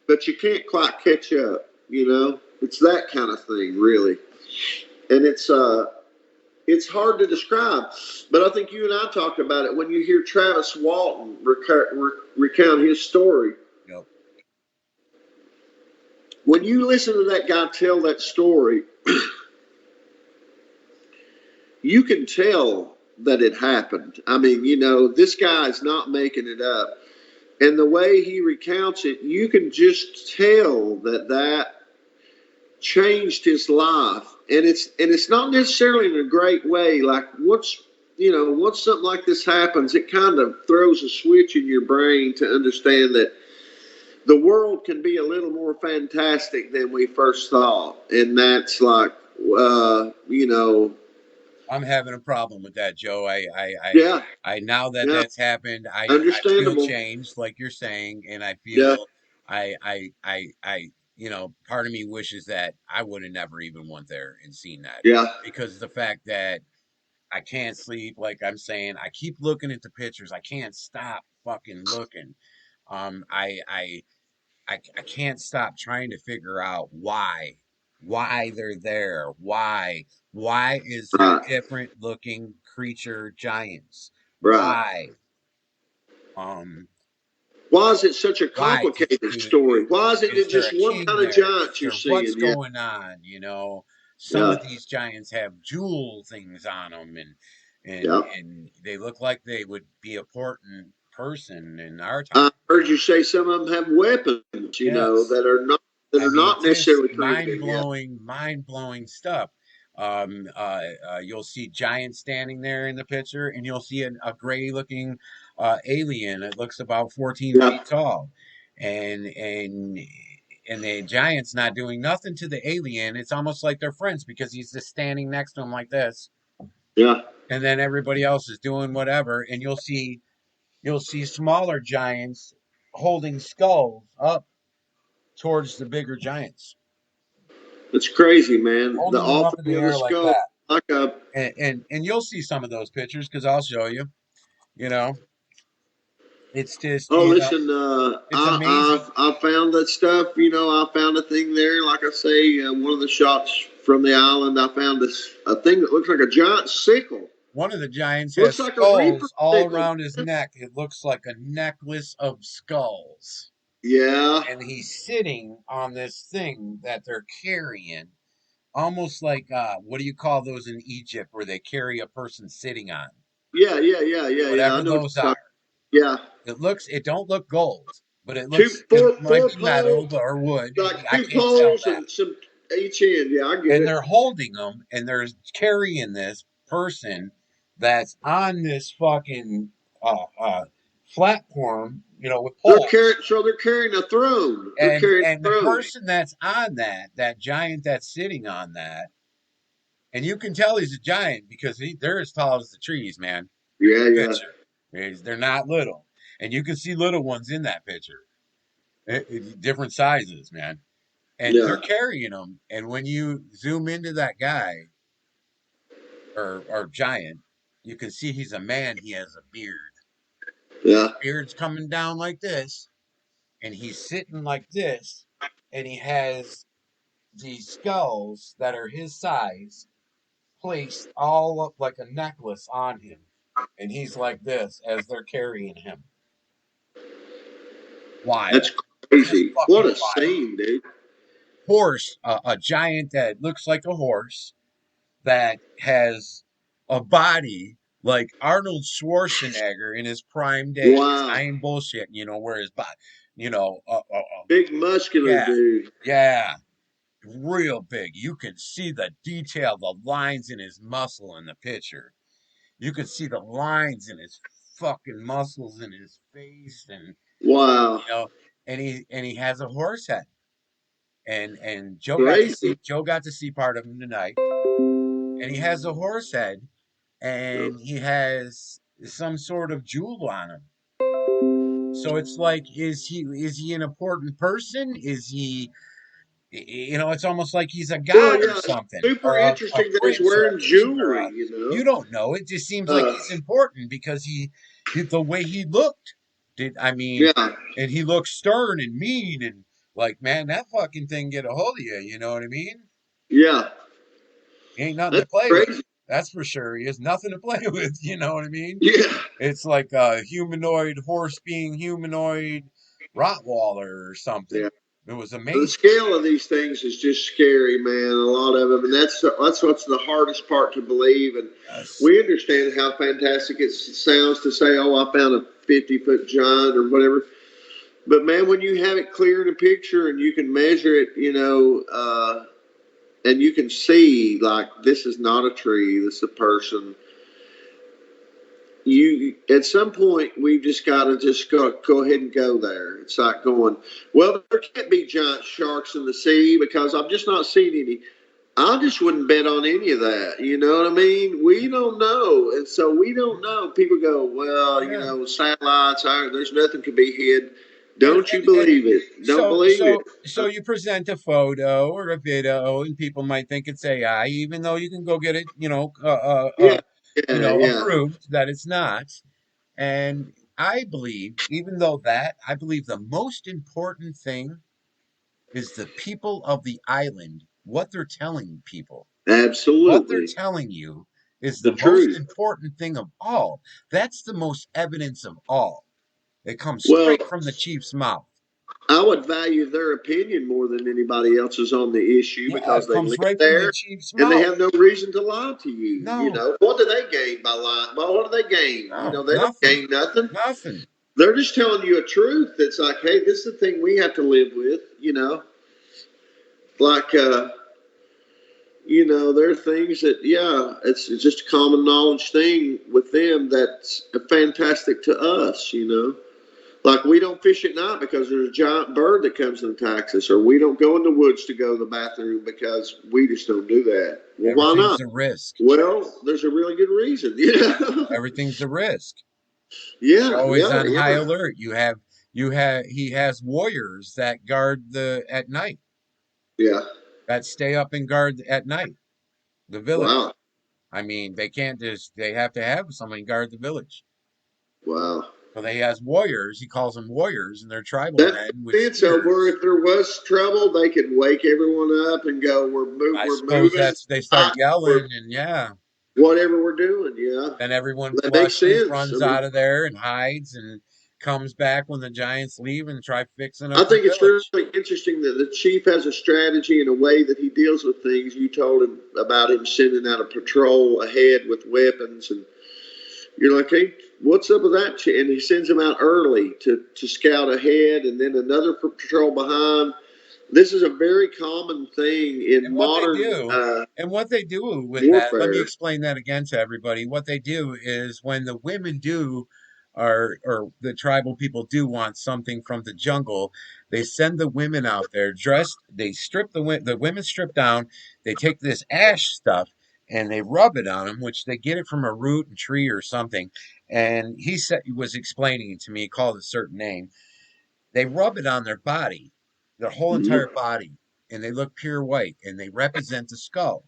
but you can't quite catch up. It's that kind of thing, really, and it's hard to describe. But I think you and I talked about it when you hear Travis Walton recount his story. you know, When you listen to that guy tell that story, you can tell that it happened. I mean, this guy is not making it up. And the way he recounts it, you can just tell that changed his life. And it's not necessarily in a great way. Like once something like this happens, it kind of throws a switch in your brain to understand that the world can be a little more fantastic than we first thought. And that's like, uh, you know, I'm having a problem with that, Joe. yeah, Now that yeah, that's happened, I feel understandable. changed, like you're saying, and I Yeah, feel, I, part of me wishes that I would have never even went there and seen that, Yeah. because the fact that I can't sleep, like I'm saying, I keep looking at the pictures. I can't stop fucking looking. Um, I, I, I can't stop trying to figure out why they're there. Why is there Right. different looking creature giants? Right. Why? Um, Why is it such a why? complicated story? Why isn't Is it there just a one king kind of there? giant Is you're there what's seeing? Yeah. going on? Some Yeah. of these giants have jewel things on them, and Yeah. and they look like they would be a important person in our I time. heard you say some of them have weapons, Yes. that I are mean, not just necessarily created. Yeah. mind blowing stuff. You'll see giants standing there in the picture, and you'll see a gray looking alien. It looks about 14 Yeah. feet tall, and and and the giant's not doing nothing to the alien. It's almost like they're friends because he's just standing next to him like this, Yeah. and then everybody else is doing whatever. And you'll see smaller giants holding skulls up towards the bigger giants, It's crazy, man. holding them All up in the three of the air like skulls, that. like a. And you'll see some of those pictures because I'll show you. You know, it's just Oh, listen, it's amazing. I found that stuff. I found a thing there. Like I say, one of the shots from the island, I found a thing that looks like a giant sickle. One of the giants has Looks like a reaper skulls all sickle. around his neck. It looks like a necklace of skulls. Yeah. And he's sitting on this thing that they're carrying, almost like what do you call those in Egypt where they carry a person sitting on? Yeah. Yeah. Yeah. Yeah. Yeah. I Whatever know what those you're are. talking. Yeah. It don't look gold, but Two, it four, might four be metal poles, or wood. like I two can't tell poles that. and some each end. Yeah, I get And it. they're holding them and they're carrying this person that's on this fucking platform, with poles. They're carrying a throne. They're carrying And a the throne. person that's on that giant that's sitting on that, and you can tell he's a giant because they're as tall as the trees, man. In Yeah. the Yeah. picture, they're not little, and you can see little ones in that picture, different sizes, man. And they're Yeah. carrying them. And when you zoom into that guy or giant, you can see he's a man. He has a beard. Yeah. Beard's coming down like this, and he's sitting like this, and he has these skulls that are his size placed all up like a necklace on him. And he's like this as they're carrying him. That's Wild. Just crazy. What fucking a wild. scene, dude. Horse, a giant that looks like a horse that has a body like Arnold Schwarzenegger in his prime days. Wow. I ain't bullshitting, where his body, Big muscular yeah, dude. yeah, real big. You can see the detail, the lines in his muscle in the picture. You can see the lines in his fucking muscles in his face, and Wow. you know, and he has a horse head. And Crazy. Joe got to see part of him tonight, and he has a horse head, and he has some sort of jewel on him. So it's like, is he an important person? Is he, it's almost like he's a Well, god or yeah, it's something, super or a interesting that he's prince or wearing a king or jewelry, a. You don't know. It just seems like he's important because the way he looked. I mean, Yeah. and he looks stern and mean and like, man, that fucking thing get a hold of you. You know what I mean? Yeah. He ain't nothing to That's play with. crazy. That's for sure. He has nothing to play with. You know what I mean? Yeah. It's like a humanoid horse being humanoid Rottweiler or something. Yeah. It was The amazing. scale of these things is just scary, man. A lot of them, and that's what's the hardest part to believe. And Yes. we understand how fantastic it sounds to say, "Oh, I found a 50-foot giant" or whatever. But man, when you have it clear in a picture and you can measure it, and you can see like this is not a tree, this is a person. You at some point we've just got to just go ahead and go there. It's like going, well, there can't be giant sharks in the sea because I've just not seen any. I just wouldn't bet on any of that. You know what I mean? We don't know, and so we don't know. People go, well, Yeah. satellites. There's nothing can be hid. Don't you believe it? Don't so believe it. so so you present a photo or a video, and people might think it's AI, even though you can go get it, Yeah, yeah, yeah. approved that it's not. And I believe, even though that, I believe the most important thing is the people of the island, what they're telling people. What they're Absolutely. telling you is The the most truth. important thing of all. That's the most evidence of all. It comes Well, straight from the chief's mouth. I would value their opinion more than anybody else's on the issue Yeah, because it they comes live right from the there chief's and they mouth. have no reason to lie to you. You No, know, what do they gain by lying? Well, what do they gain? You no, know, they don't nothing. gain nothing. Nothing. They're just telling you a truth that's like, hey, this is the thing we have to live with, you know. Like, there are things that, yeah, it's just a common knowledge thing with them that's fantastic to us, you know. Like we don't fish at night because there's a giant bird that comes and attacks us, or we don't go in the woods to go to the bathroom because we just don't do that. Well, why Everything's not? a risk. Well, there's a really good reason, you know. Everything's a risk. You're Yeah, always yeah, on high yeah. alert. He has warriors that guard the at night, Yeah. that stay up and guard at night, the village. Wow. I mean, they have to have somebody guard the village. Wow. So they has warriors, he calls them warriors, and they're tribal That men with makes sense. So, where spears. if there was trouble, they could wake everyone up and go, I we're suppose moving, that's they start we're yelling, and yeah, whatever we're doing." Yeah, then everyone that makes flushes, sense. I runs mean, out of there, and hides, and comes back when the giants leave and try fixing I up the think it's really village. interesting that the chief has a strategy and a way that he deals with things. You told him about him sending out a patrol ahead with weapons, and you're like, "Hey, what's up with that?" And he sends them out early to scout ahead, and then another patrol behind. This is a very common thing in And what they modern do, and what they do with that, let me warfare. explain that again to everybody. What they do is when the women do, or the tribal people do want something from the jungle, they send the women out there dressed. They strip the women strip down. They take this ash stuff and they rub it on them, which they get it from a root and tree or something. And he was explaining it to me. He called it a certain name. They rub it on their body, their whole entire Mhm. body, and they look pure white, and they represent the skull,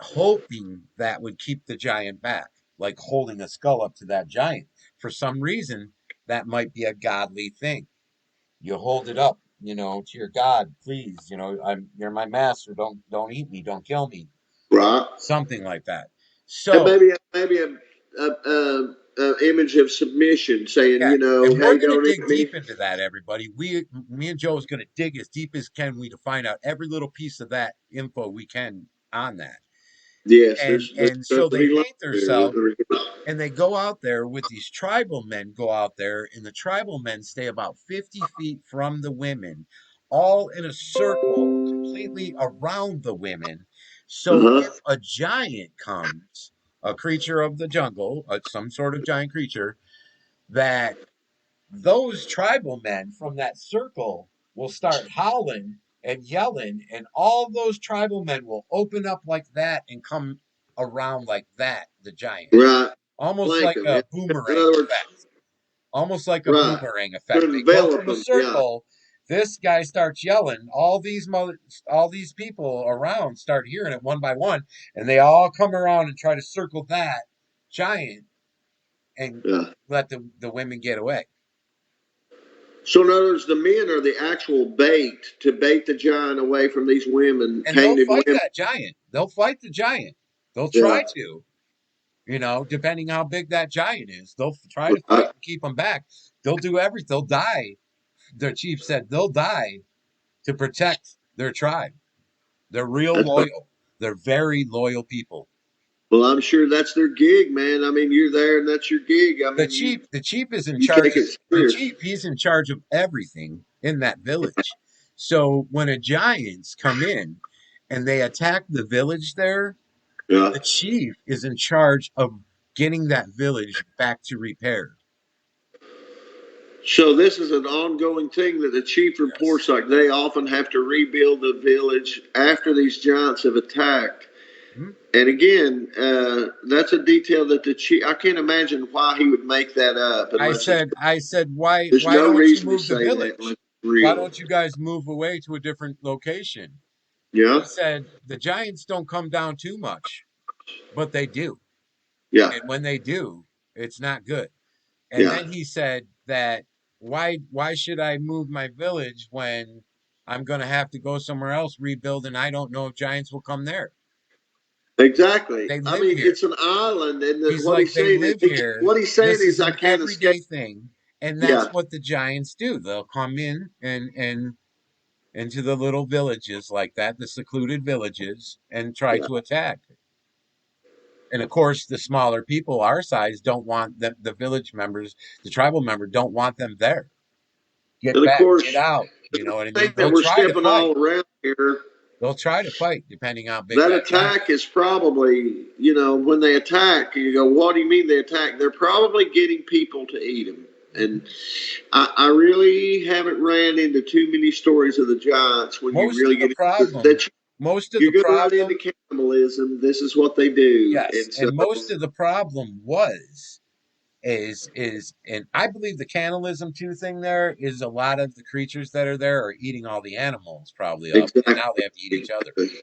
hoping that would keep the giant back, like holding a skull up to that giant. For some reason, that might be a godly thing. You hold it up, to your God, please, you're my master. Don't eat me, don't kill me, Right. something like that. And So maybe a image of submission, saying, yeah, and we're hey, gonna don't dig eat me. deep into that, everybody. Me and Joe is gonna dig as deep as can we to find out every little piece of that info we can on that. Yes, there's And stuff so to they be learned paint there. themselves, and they go out there with these tribal men. Go out there, and the tribal men stay about 50 feet from the women, all in a circle, completely around the women. Uh So huh. if a giant comes, a creature of the jungle, some sort of giant creature, that those tribal men from that circle will start howling and yelling, and all those tribal men will open up like that and come around like that, the giant. Right. Almost Flank like them. a In boomerang other words, effect. Almost like a right. boomerang To effect. They go envelop from a them. Yeah. circle. This guy starts yelling. All these people around start hearing it one by one, and they all come around and try to circle that giant and Yeah. let the women get away. So in other words, the men are the actual bait to bait the giant away from these women, And they'll painted fight women. that giant. They'll fight the giant. They'll try Yeah. to, depending how big that giant is. They'll try to fight Right. and keep them back. They'll do everything. They'll die. Their chief said they'll die to protect their tribe. They're real That's loyal. They're very loyal people. well, I'm sure that's their gig, man. I mean, you're there and that's your gig. I mean, The chief is in you charge take of it the serious. chief. He's in charge of everything in that village. So when a giants come in and they attack the village there, Yeah. the chief is in charge of getting that village back to repair. So this is an ongoing thing that the chief Yes. reports. Like they often have to rebuild the village after these giants have attacked. Hmm? And again, that's a detail that the chief. I can't imagine why he would make that up I unless it's. said, I said, why, There's why no don't you reason to move the say that unless village? it's Why real. don't you guys move away to a different location? Yeah, He said, the Giants don't come down too much, but they do. yeah, And when they do, it's not good. And yeah. then he said that why should I move my village when I'm going to have to go somewhere else rebuild and I don't know if giants will come there. Exactly. They I live mean, here. it's an island, and He's what like he's they saying is live here. what he's saying This is is I an can't escape. everyday thing and that's Yeah, what the giants do. They'll come in and into the little villages like that, the secluded villages and try yeah. to attack. And of course, the smaller people our size don't want the village members, the tribal members don't want them there. Get And of back, get course, out. You know what I thing mean? that They'll we're try to skipping fight. all around here. They'll try to fight, depending how big That that giant attack is probably, when they attack, you go, what do you mean they attack? They're probably getting people to eat them. is. And I really haven't ran into too many stories of the giants when you Most of really the get into problem, that. most of the You go right into problem, cannibalism. This is what they do. yes, And so, and most of the problem is, and I believe the cannibalism too thing there is a lot of the creatures that are there are eating all the animals probably up, and exactly. now they have to eat each other. Exactly.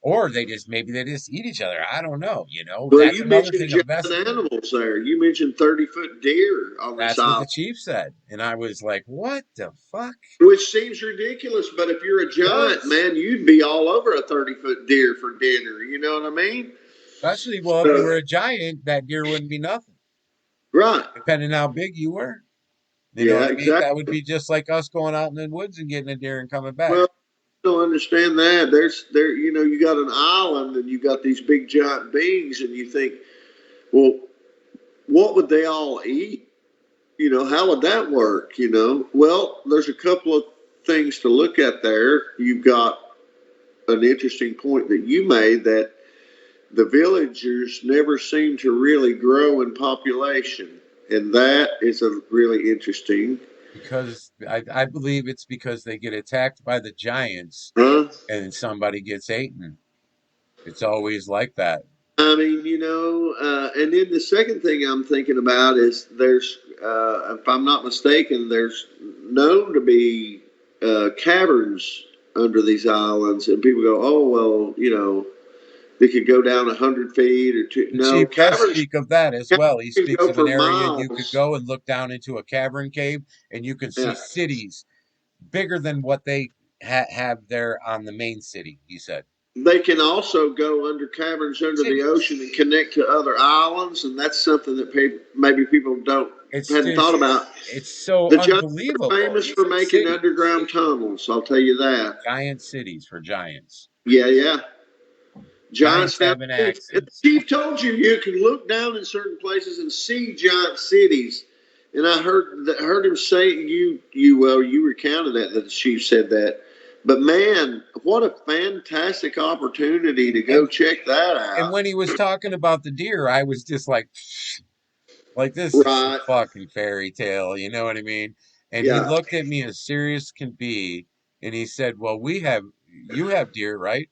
Or maybe they just eat each other. I don't know. Well, That's you another mentioned thing. A giant vest. animals there. You mentioned 30-foot deer on this That's what the island, chief said, and I was like, "What the fuck?" which seems ridiculous. But if you're a It giant, does. man, you'd be all over a 30-foot deer for dinner. You know what I mean? Especially, well, if you So, were a giant, that deer wouldn't be nothing, right. depending on how big you were. You know Yeah, what I mean? That would exactly. be just like us going out in the woods and getting a deer and coming back. Well, I don't understand that. You got an island and you got these big giant beings, and you think, well, what would they all eat? How would that work? Well, there's a couple of things to look at there. You've got an interesting point that you made that the villagers never seem to really grow in population. And that is a really interesting. Because I believe it's because they get attacked by the giants Huh? and somebody gets eaten. It's always like that. I mean, and then the second thing I'm thinking about is if I'm not mistaken, there's known to be caverns under these islands, and people go, oh, well, they could go down 100 feet or two. The No, chief does caverns, speak of that as caverns well. He can speaks go of an for area you could miles. go and look down into a cavern cave and you can see Yeah. cities bigger than what they have there on the main city, he said. They can also go under caverns under the Cities. ocean and connect to other islands, and that's something that maybe people don't It's hadn't thought just, about. it's so The Giants are unbelievable. famous It's for like making cities, underground tunnels. I'll tell you that. giant cities for giants. Yeah, yeah. Giants Giants down having there. And the axes. chief told you can look down in certain places and see giant cities. And I heard him say you recounted that the chief said that. But man, what a fantastic opportunity to go And check that and out. when he was talking about the deer, I was just like this is some Right. fucking fairy tale, you know what I mean? And he Yeah. looked at me as serious can be, and he said, "Well, you have deer, right?"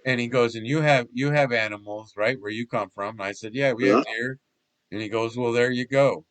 And he goes, "And you have animals, right? Where you come from?" And I said, "Yeah, we have Yeah. deer." And he goes, "Well, there you go."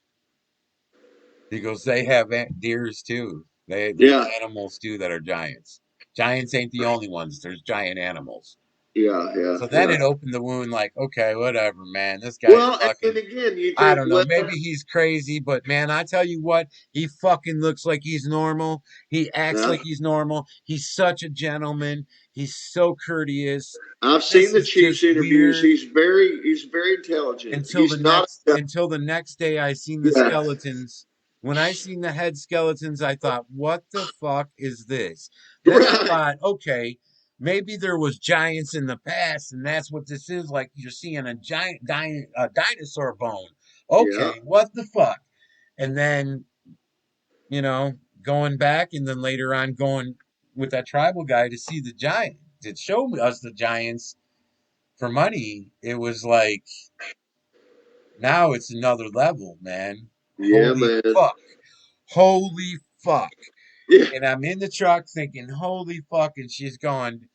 He goes, "They have deers too. There's Yeah. animals too that are giants. Giants ain't the only ones. There's giant animals." Yeah. Yeah. So then Yeah. it opened the wound, like, okay, whatever, man. This guy's Well, and then fucking, again, you I think, don't know. well, Maybe he's crazy, but man, I tell you what, he fucking looks like he's normal. He acts yeah. like he's normal. He's such a gentleman. He's so courteous. I've seen This the is Chiefs just interviews. weird. He's very intelligent. He's not. Until the next day I seen the Yeah. skeletons. When I seen the head skeletons, I thought, what the fuck is this? Then I Right. thought, okay, maybe there was giants in the past, and that's what this is. Like you're seeing a giant dinosaur bone. Yeah. Okay, what the fuck? And then, you know, going back and then later on going with that tribal guy to see the giant, to show us the giants for money, it was like now it's another level, man. Yeah, Holy man. fuck. Holy fuck. Yeah. And I'm in the truck thinking, holy fuck. And she's going,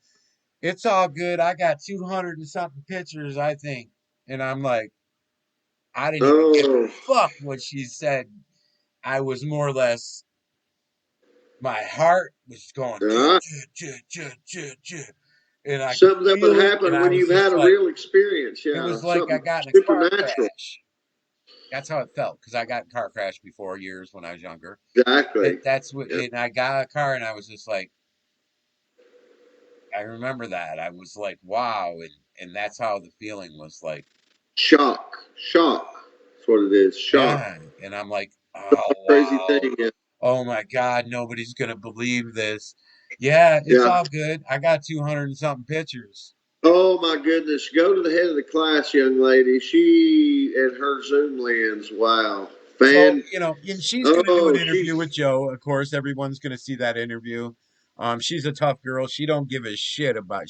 it's all good. I got 200 and something pictures, I think. And I'm like, I didn't even give a Oh, fuck what she said. I was more or less, my heart was going, yeah. and I could Something that would feel it. And happen I when was you've had just a like, real experience. it Yeah, was like I something got in a car supernatural. crash. That's how it felt because I got in a car crash before years when I was younger. Exactly. That's what, Yeah. and I got a car and I was just like, I remember that. I was like, wow. And that's how the feeling was like, Shock. Shock. That's what it is. Shock. yeah. And I'm like, oh, Crazy wow. thing. Yeah. Oh my God, nobody's gonna believe this. Yeah, it's Yeah. all good. I got 200 and something pictures. Oh my goodness. Go to the head of the class, young lady. She and her Zoom lens. Wow. So, Fan. and she's gonna do an Oh, interview with she's. Joe. Of course, everyone's gonna see that interview. She's a tough girl. She don't give a shit about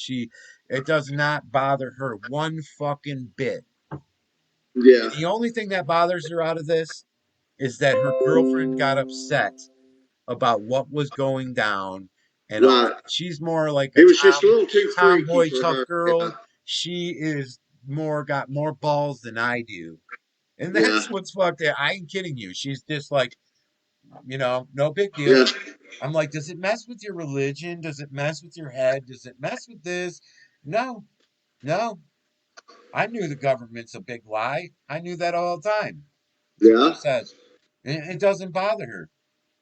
it does not bother her one fucking bit. Yeah. The only thing that bothers her out of this is that her girlfriend got upset about what was going down and all. Right. She's more like a It was just a little too freaky tomboy for tough her. Yeah. girl. She is got more balls than I do. And Yeah. that's what's fucked up. I ain't kidding you. She's just like, no big deal. Yeah. I'm like, does it mess with your religion? Does it mess with your head? Does it mess with this? No, no. I knew the government's a big lie. I knew that all the time. That's what she Yeah. says. It doesn't bother her.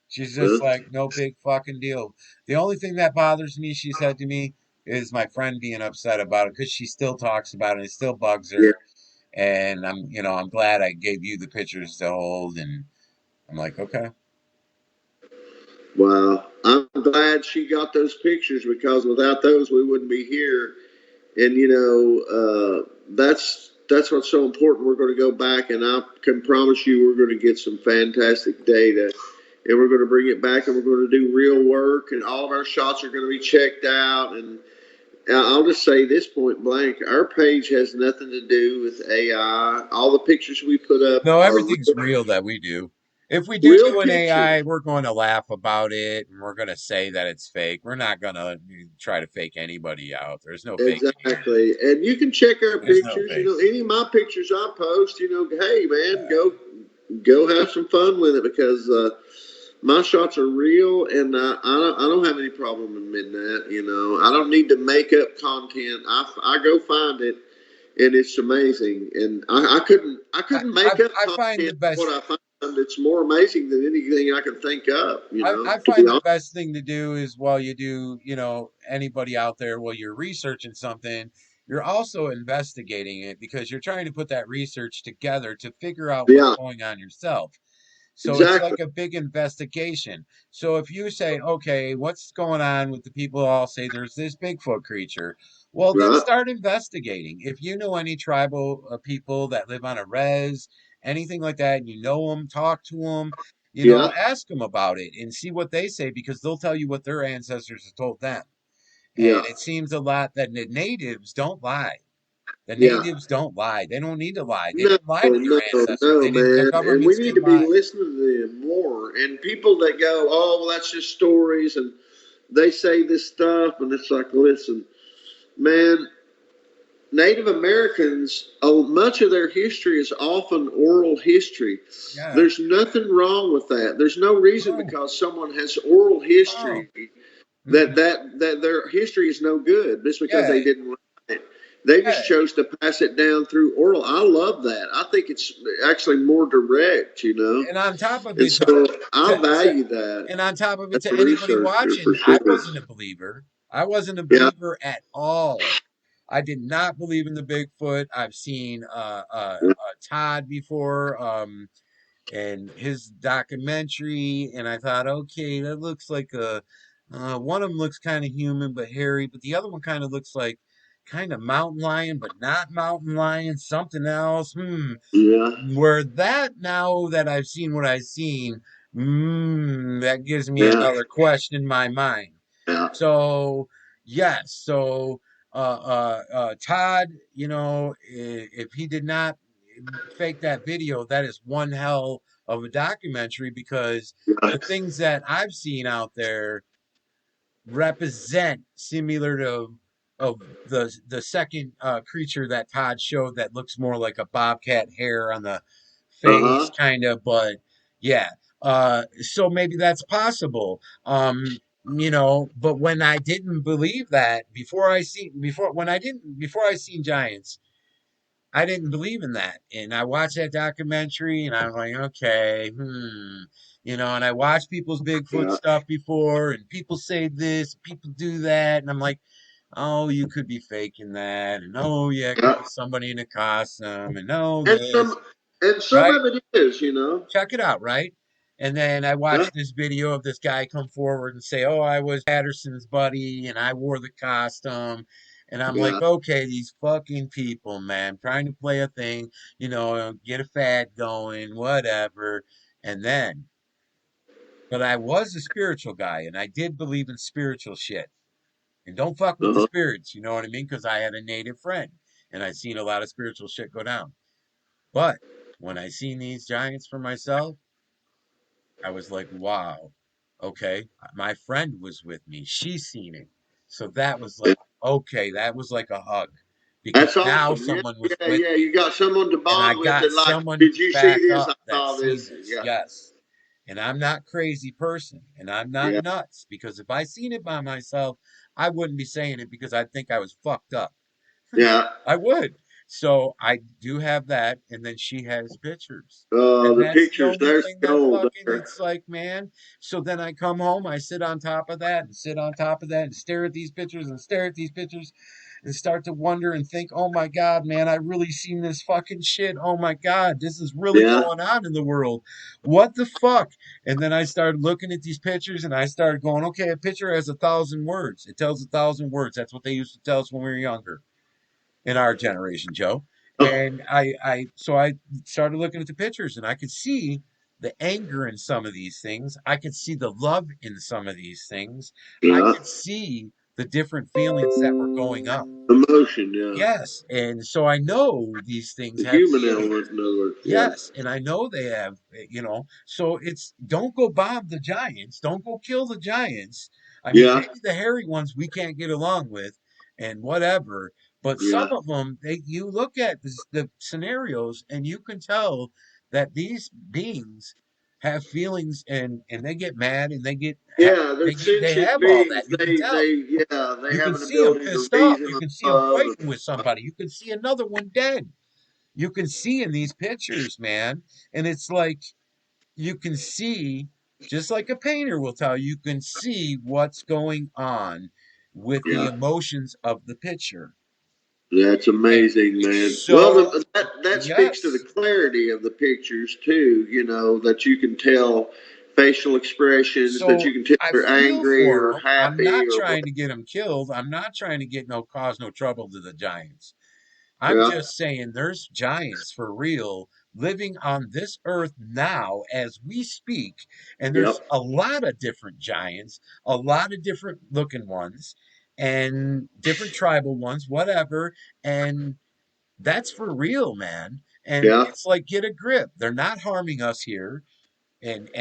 She's Yeah. just like, no big fucking deal. The only thing that bothers me, she said to me, is my friend being upset about it because she still talks about it. It still bugs Yeah. her. And I'm glad I gave you the pictures to hold. And I'm like, okay. Wow. I'm glad she got those pictures because without those we wouldn't be here. And that's what's so important. We're going to go back, and I can promise you, we're going to get some fantastic data, and we're going to bring it back, and we're going to do real work, and all of our shots are going to be checked out. And I'll just say this point blank: our page has nothing to do with AI. All the pictures we put up No, are everything's real that we do. If we do real do an AI, pictures. we're going to laugh about it and we're going to say that it's fake. We're not going to try to fake anybody out. There's no faking here. Exactly. And you can check our There's no pictures. faking. Any of my pictures I post, hey man, Yeah. go have some fun with it because my shots are real, and I don't have any problem admitting that. I don't need to make up content. I go find it, and it's amazing. And I couldn't make up I find the content. What best I find, it's more amazing than anything I can think of. I To be find the honest. best thing to do is while you do, anybody out there, while you're researching something, you're also investigating it because you're trying to put that research together to figure out what's Yeah. going on yourself. So it's Exactly. like a big investigation. So if you say, okay, what's going on with the people all say there's this Bigfoot creature, well, then Right. start investigating. If you know any tribal people that live on a res, anything like that, and you know them, talk to them, Yeah. ask them about it and see what they say because they'll tell you what their ancestors have told them. And Yeah. it seems a lot that the natives don't lie. The Yeah. natives don't lie. They don't need to lie. They No, didn't lie to their no, ancestors. no, They didn't. The man. And we governments need didn't to be lie. listening to them more. And people that go, oh, well, that's just stories, and they say this stuff, and it's like, listen, man, Native Americans, much of their history is often oral history. Yeah. There's nothing wrong with that. There's no reason No. because someone has oral No. history that Mm-mm. their history is no good just because Yeah. they didn't write it. They just Yeah. chose to pass it down through oral. I love that. I think it's actually more direct, And on top of and it, so I value that and on top of it, as to a anybody researcher for watching, I sure. wasn't a believer. I wasn't a Yeah, believer at all. I did not believe in the Bigfoot. I've seen Todd before. And his documentary, and I thought, okay, that looks like a one of them looks kind of human but hairy, but the other one kind of looks like kind of mountain lion but not mountain lion, something else. yeah, Where that now that I've seen what I've seen, that gives me yeah, another question in my mind. yeah, So yes, so Todd, if he did not fake that video, that is one hell of a documentary because yeah, the things that I've seen out there represent similar to of the second creature that Todd showed that looks more like a bobcat hair on the Uh face, huh. kind of, but yeah. So maybe that's possible. But when I didn't believe that before I seen giants, I didn't believe in that. And I watched that documentary and I'm like, okay, and I watched people's Bigfoot Yeah. stuff before and people say this, people do that. And I'm like, oh, you could be faking that. And oh, yeah, it could Yeah. be somebody in a costume. And oh, And this, some and some right? of it is, you know. Check it out, right? And then I Yeah. watched this video of this guy come forward and say, "Oh, I was Patterson's buddy and I wore the costume." And I'm like, Yeah. "Okay, these fucking people, man, trying to play a thing, get a fad going, whatever." And then, but I was a spiritual guy and I did believe in spiritual shit. And don't fuck with the Uh-huh. spirits, you know what I mean? Because I had a native friend and I seen a lot of spiritual shit go down. But when I seen these giants for myself, I was like, wow, okay. My friend was with me. She seen it. So that was Yeah. like, okay, that was like a hug because That's now awesome. Yeah. someone was Yeah. with Yeah. me You got someone to and I bond with got that, like, someone did to you see back this? I up that's saw seen this. this. Yeah. Yes. And I'm not crazy person and I'm not Yeah. nuts because if I seen it by myself, I wouldn't be saying it because I'd think I was fucked up. Yeah. I would. So I do have that, and then she has pictures. And The that's the pictures, only there's thing the that gold fucking there. it's like, man. So then I come home, I sit on top of that and sit on top of that and stare at these pictures and stare at these pictures and start to wonder and think, oh my God, man, I really seen this fucking shit. Oh my God, this is really Yeah. going on in the world. What the fuck? And then I started looking at these pictures and I started going, okay, a picture has 1,000 words. It tells 1,000 words. That's what they used to tell us when we were younger in our generation, Joe. Oh, And so I started looking at the pictures and I could see the anger in some of these things. I could see the love in some of these things. I yeah. could see the different feelings that were going on. Emotion, yeah. Yes. And so I know these things The have human feelings. element, in other words, yeah. Yes, and I know they have, so it's don't go bomb the giants, don't go kill the giants. I mean, Yeah. maybe the hairy ones we can't get along with and whatever, but some Yeah. of them, you look at the scenarios and you can tell that these beings have feelings and they get mad and Yeah, they're they sentient have all that. beings. You can tell. Yeah, they You have can an see them ability to pissed off. reason You and can see them love. fighting with somebody. You can see another one dead. You can see in these pictures, man. And it's like you can see, just like a painter will tell you, you can see what's going on with the Yeah, emotions of the picture. that's And amazing, man. Well, so, that speaks to the yes. clarity of the pictures too. You know that you can tell facial expressions, that So you can tell I they're feel angry for or them. I'm happy not or what. trying to get them killed. I'm not trying to get cause no trouble to the Giants. I'm Yeah, just saying there's giants for real living on this earth now as we speak. And yep, there's a lot of different giants, a lot of different looking ones, and different tribal ones, whatever. And that's for real, man. And yeah, it's like, get a grip. They're not harming us here and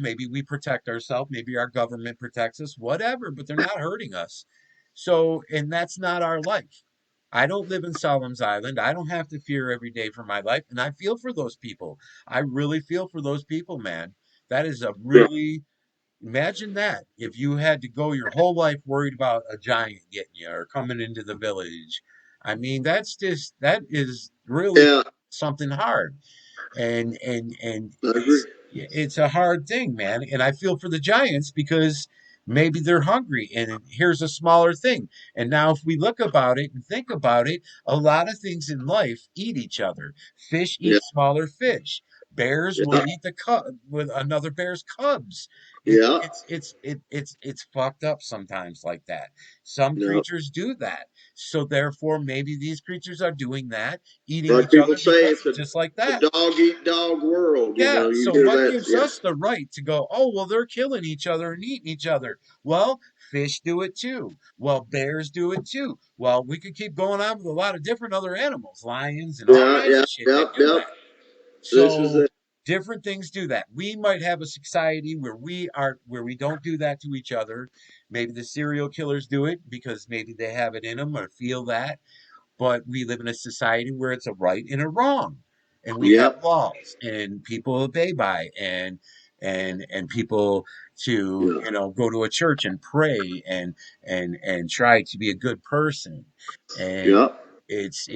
maybe we protect ourselves, maybe our government protects us, whatever, but they're not hurting us. So, and that's not our life. I don't live in Solomon's Island. I don't have to fear every day for my life, and I feel for those people. I really feel for those people, man. That is a yeah, really imagine that if you had to go your whole life worried about a giant getting you or coming into the village. I mean, that is really yeah. something hard and I agree. it's a hard thing, man. And I feel for the Giants because maybe they're hungry. And here's a smaller thing. And now, if we look about it and think about it, a lot of things in life eat each other. Fish Yeah, eat smaller fish. Bears will yeah, eat the cub with another bear's cubs. yeah. It's fucked up sometimes like that. Some No, creatures do that. So therefore, maybe these creatures are doing that, eating like each people other say, because it's a just like a that. dog eat dog world. You Yeah, know, you so hear what that? gives Yeah, us the right to go, oh, well, they're killing each other and eating each other? Well, fish do it too. Well, bears do it too. Well, we could keep going on with a lot of different other animals, lions and all yeah, kinds yeah, of shit that yep, do yep. that. This is So it. Different things do that. We might have a society where we don't do that to each other. Maybe the serial killers do it because maybe they have it in them or feel that, but we live in a society where it's a right and a wrong, and we have Yep. laws and people obey by, and people to, Yeah. go to a church and pray and try to be a good person. And Yep. it's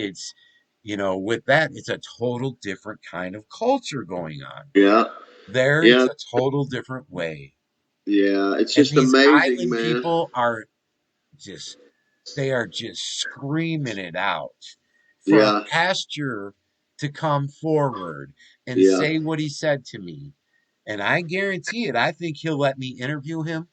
with that, it's a total different kind of culture going on Yeah. there. It's Yeah. a total different way. Yeah. It's And just these amazing, island man. people are just they are just screaming it out for a Yeah. pasture to come forward and Yeah. say what he said to me. And I guarantee it, I think he'll let me interview him.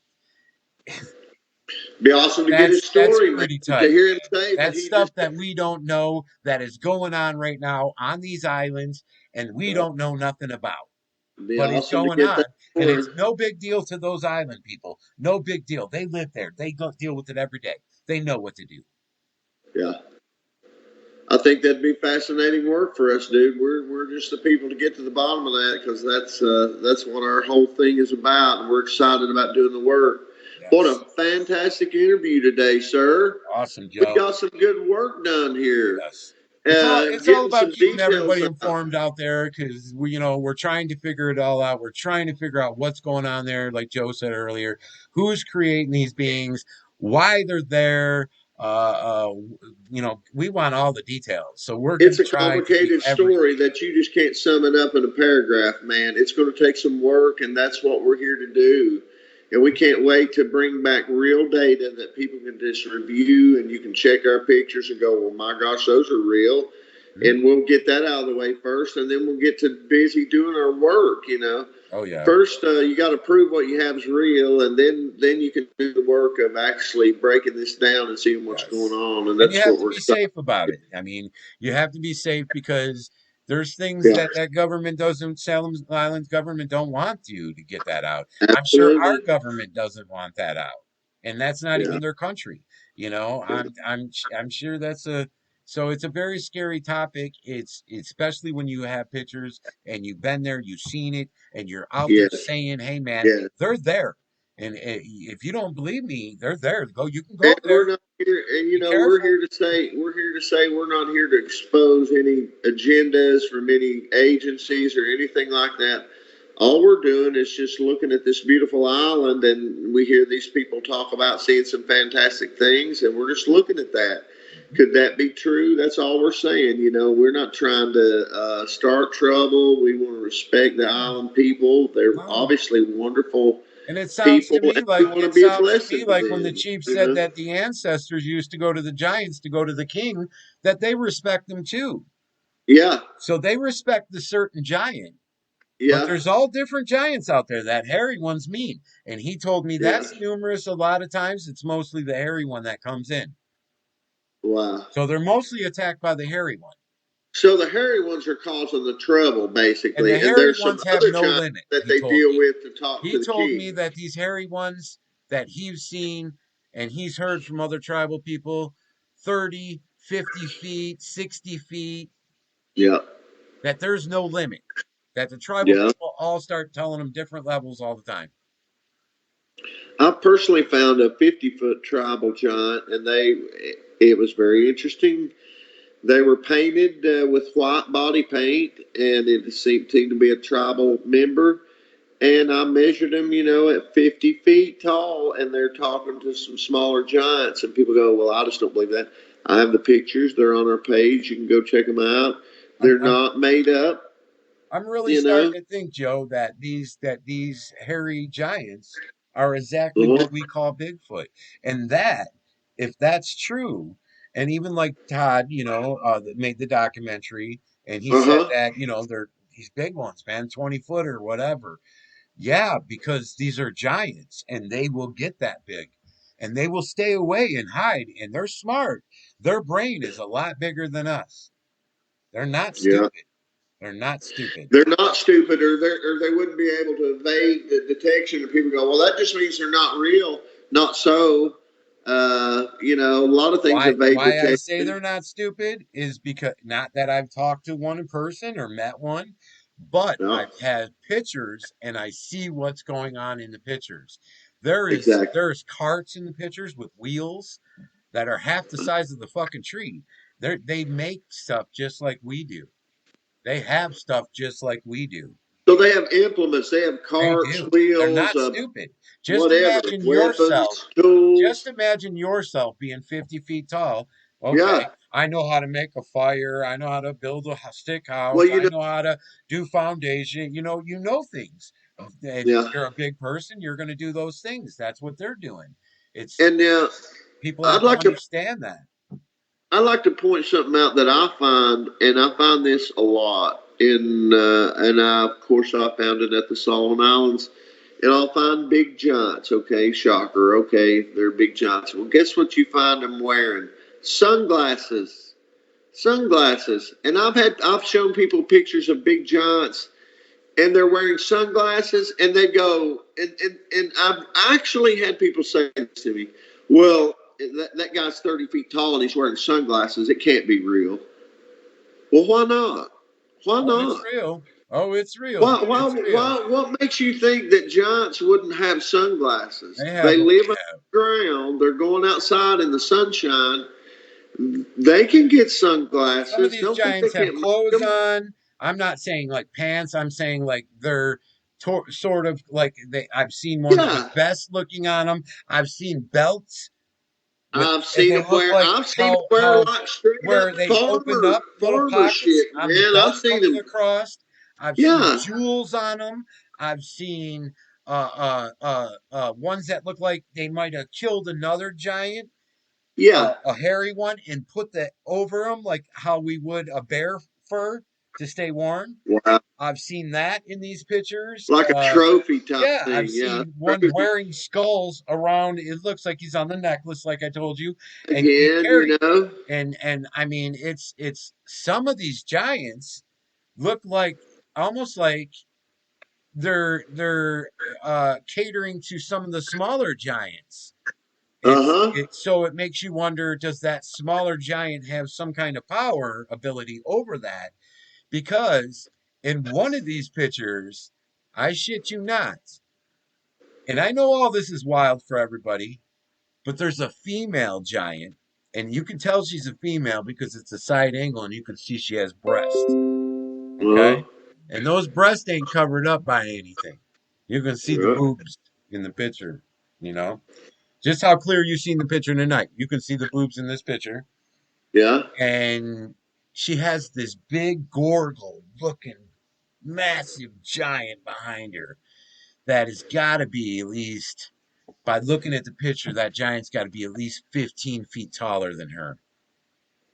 Be awesome to get his That's story, man. pretty To tight. hear him say that That's he stuff just. that we don't know that is going on right now on these islands, and we Yeah. don't know nothing about. Be But he's awesome to going get on, that and story. it's no big deal to those island people. No big deal. They live there. They go deal with it every day. They know what to do. Yeah. I think that'd be fascinating work for us, dude. We're just the people to get to the bottom of that because that's what our whole thing is about, and we're excited about doing the work. What Yes. a fantastic interview today, sir. Awesome, We Joe. got some good work done here. Yes. It's all Getting about some keeping details everybody out. informed out there because we're trying to figure it all out. We're trying to figure out what's going on there, like Joe said earlier, who's creating these beings, why they're there. We want all the details. So we're going It's to a try to do complicated everything. story that you just can't sum it up in a paragraph, man. It's going to take some work, and that's what we're here to do. And we can't wait to bring back real data that people can just review, and you can check our pictures and go, well, my gosh, those are real. Mhm. And we'll get that out of the way first, and then we'll get to busy doing our work. Oh yeah. First, you got to prove what you have is real, and then you can do the work of actually breaking this down and seeing what's going Yes. on. And And you that's have what to we're be excited. safe about it. I mean, you have to be safe because there's things Yeah, that government doesn't, Salem Island government don't want you to get that out. I'm sure our absolutely. government doesn't want that out. And that's not Yeah. even their country. Yeah. I'm sure so it's a very scary topic. It's especially when you have pictures and you've been there, you've seen it, and you're out there Yes. saying, "Hey man, Yes. they're there." And if you don't believe me, they're there. Go, you can And go we're there. not here, and Be we're careful. here to say we're not here to expose any agendas from any agencies or anything like that. All we're doing is just looking at this beautiful island, and we hear these people talk about seeing some fantastic things, and we're just looking at that. Mhm. Could that be true? That's all we're saying. We're not trying to start trouble. We want to respect the No, island people. They're no. obviously wonderful And people, and we want to it be a sounds to me blessing to like when the them. chief You said know? that the ancestors used to go to the giants to go to the king, that they respect them too. Yeah, So they respect the certain giant. But yeah, there's all different giants out there. That hairy one's mean. And he told me yeah. that's numerous a lot of times. It's mostly the hairy one that comes in. Wow. So they're mostly attacked by the hairy one. So the hairy ones are causing the trouble, And the basically, and hairy there's some ones have other no giants limit, that he they told deal me. with to talk to He the told me king. that these hairy ones that he's seen and he's heard from other tribal people 30, 50 feet, 60 feet, Yeah, that there's no limit. That the tribal yeah. people all start telling them different levels all the time. I personally found a 50-foot tribal giant, and it was very interesting. They were painted with white body paint, and it seemed to be a tribal member. And I measured them, at 50 feet tall, and they're talking to some smaller giants. And people go, well, I just don't believe that. I have the pictures. They're on our page. You can go check them out. I'm, They're I'm not made up, I'm really you starting know. to think, Joe, that these hairy giants are exactly Uh-huh. what we call Bigfoot, and that if that's true, and even like Todd, that made the documentary, and he said Uh-huh. that they're these big ones, man, 20 foot or whatever. Yeah, because these are giants, and they will get that big, and they will stay away and hide, and they're smart. Their brain is a lot bigger than us. They're not Yeah. stupid. They're not stupid. They're not stupid, or they wouldn't be able to evade the detection. And people go, well, that just means they're not real. Not so. A lot of things evade Why I say detection. they're not stupid is because not that I've talked to one in person or met one, But Yeah, I've had pictures and I see what's going on in the pictures. exactly. There's carts in the pictures with wheels that are half the size of the fucking tree. They make stuff just like we do. They have stuff just like we do. So they have implements. They have They carts, do. They're wheels, not stupid. Just whatever, imagine yourself. weapons, Just tools. imagine yourself being 50 feet tall. Yeah. Okay, I know how to make a fire. I know how to build a stick Well, house. I know how to do foundation. You know things. And yeah. you're a big person. You're going to do those things. That's what they're doing. It's And people I'd have to like to understand that. I'd like to point something out that I find, and I find this a lot and of course I found it at the Solomon Islands, and I'll find big giants. Okay, shocker. Okay, they're big giants. Well, guess what you find them wearing? Sunglasses. Sunglasses. And I've shown people pictures of big giants, and they're wearing sunglasses, and they go, and I've actually had people say this to me, well, that guy's 30 feet tall and he's wearing sunglasses. It can't be real. Well, why not? Why Oh, it's not? real. Oh, it's real. It's real. What makes you think that giants wouldn't have sunglasses? They They have them. live on the ground. They're going outside in the sunshine. They can get Some of sunglasses. these Don't think they giants have can't make clothes them. on. I'm not saying like pants. I'm saying like they're sort of like they. I've seen ones with Yeah, vests looking on them. I've seen belts with, I've and seen they them look wear. like I've seen them wear how like straight up where they opened up little farmer pockets shit, on the man. I've belt seen coming them. across. I've seen Yeah, jewels on them. I've seen ones that look like they might have killed another giant, yeah. a hairy one, and put that over them like how we would a bear fur to stay warm. Wow, I've seen that in these pictures. like a trophy type Yeah, I've thing. Yeah, seen one crazy. wearing skulls around. It looks like he's on the necklace, like I told you, and he Again, carried. And I mean, it's some of these giants look like almost like they're catering to some of the smaller giants. Uh huh. So it makes you wonder, does that smaller giant have some kind of power ability over that? Because in one of these pictures, I shit you not, and I know all this is wild for everybody, but there's a female giant, and you can tell she's a female because it's a side angle and you can see she has breasts. Uh huh. Okay? And those breasts ain't covered up by anything. You can see the Yeah. boobs in the picture, you know? Just how clear you've seen the picture tonight. You can see the boobs in this picture. Yeah. And she has this big gorgle looking massive giant behind her that has got to be at least, by looking at the picture, that giant's got to be at least 15 feet taller than her.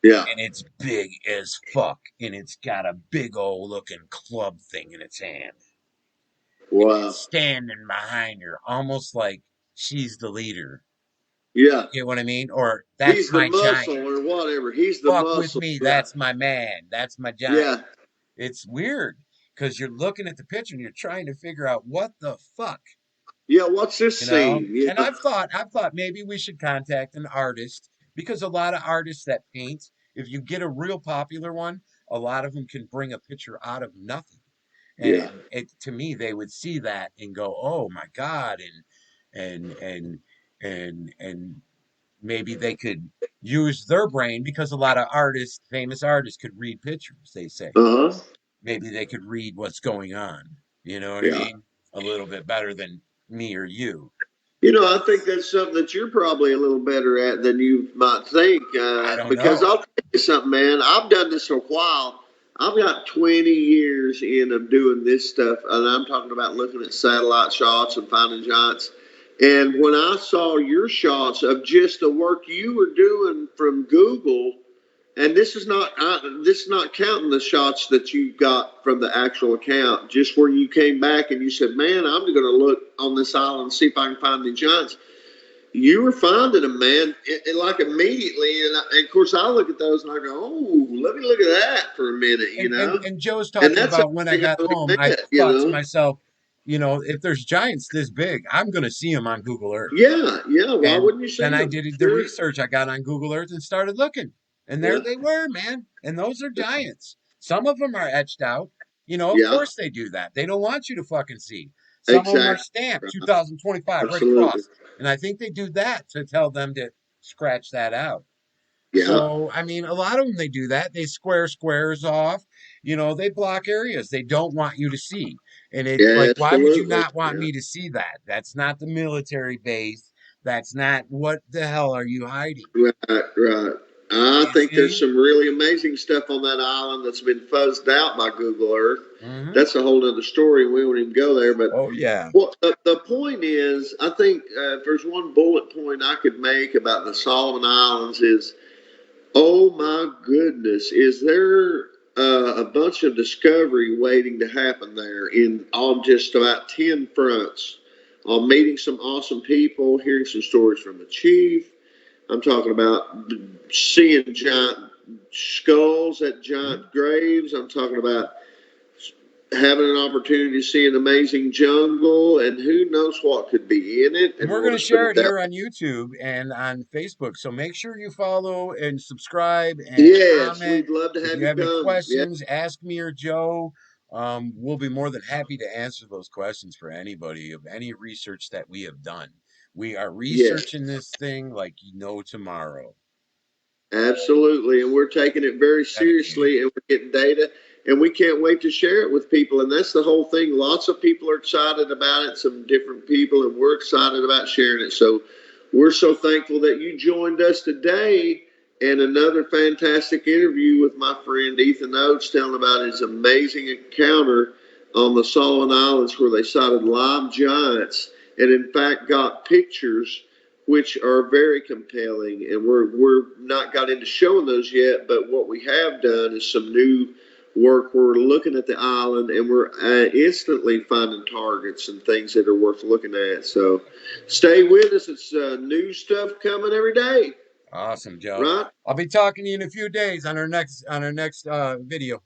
Yeah. And it's big as fuck. And it's got a big old looking club thing in its hand. Wow. Standing behind her, almost like she's the leader. Yeah. You get what I mean? Or that's He's the my muscle giant. or whatever. He's the Fuck with muscle. me. Yeah. That's my man. That's my giant. Yeah. It's weird because you're looking at the picture and you're trying to figure out what the fuck, Yeah. What's this you know? scene? Yeah. And I've thought maybe we should contact an artist because a lot of artists that paint, if you get a real popular one, a lot of them can bring a picture out of nothing. Yeah. And it to me, they would see that and go, "Oh my God!" And and and maybe they could use their brain because a lot of artists, famous artists, could read pictures. They say Uh huh. maybe they could read what's going on. You know what I Yeah. mean? A little bit better than me or you. I think that's something that you're probably a little better at than you might think. I don't Because know. I'll tell you something, man. I've done this for a while. I've got 20 years in of doing this stuff, and I'm talking about looking at satellite shots and finding giants. And when I saw your shots of just the work you were doing from Google, and this is not counting the shots that you got from the actual account, just where you came back and you said, "Man, I'm going to look on this island and see if I can find the giants." You were finding them, man, like immediately, and of course I look at those and I go, "Oh, let me look at that for a minute," And Joe's and talking that's how about when I got we home, I thought to met. myself, if there's giants this big, I'm going to see them on Google Earth. Yeah, yeah. Why And wouldn't you then see I them? did the Sure. research. I got on Google Earth and started looking. And there Yeah. they were, man. And those are giants. Some of them are etched out. Of Yeah. course they do that. They don't want you to fucking see. Some of them are Exactly. stamped Right. 2025 right Absolutely. across. And I think they do that to tell them to scratch that out. Yeah. So, I mean, a lot of them, they do that. They square squares off. They block areas they don't want you to see. And it's Yeah. like, why would you Absolutely. not want Yeah. me to see that? That's not the military base. That's not, what the hell are you hiding? Right. Right. I You think there's see? some really amazing stuff on that island that's been fuzzed out by Google Earth. Hmm. That's a whole other story. We won't even go there. But Oh, yeah. well, the point is, I think if there's one bullet point I could make about the Solomon Islands is, oh my goodness, is there a bunch of discovery waiting to happen there in on just about 10 fronts? On meeting some awesome people, hearing some stories from the chief. I'm talking about seeing giant skulls at Mhm. giant graves. I'm talking about having an opportunity to see an amazing jungle, and who knows what could be in it. And And we're we'll going to just put share it it that here way. on YouTube and on Facebook. So make sure you follow and subscribe and Yes, comment. we'd love to If have you you have any come. Yeah. questions, ask me or Joe. We'll be more than happy to answer those questions for anybody of any research that we have done. We are Yes. researching this thing like no tomorrow. Absolutely, and we're taking it very Dedicated. seriously, and we're getting data, and we can't wait to share it with people. And that's the whole thing. Lots of people are excited about it, some different people, and we're excited about sharing it. So we're so thankful that you joined us today, and another fantastic interview with my friend Ethan Oates, telling about his amazing encounter on the Solomon Islands where they sighted live giants, and in fact got pictures which are very compelling. And we're not got into showing those yet, but what we have done is some new work. We're looking at the island, and we're instantly finding targets and things that are worth looking at. So stay with us. It's new stuff coming every day, Awesome, Joe. right? I'll be talking to you in a few days on our next video.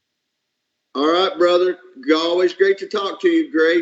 All right, brother. Always great to talk to you. Great.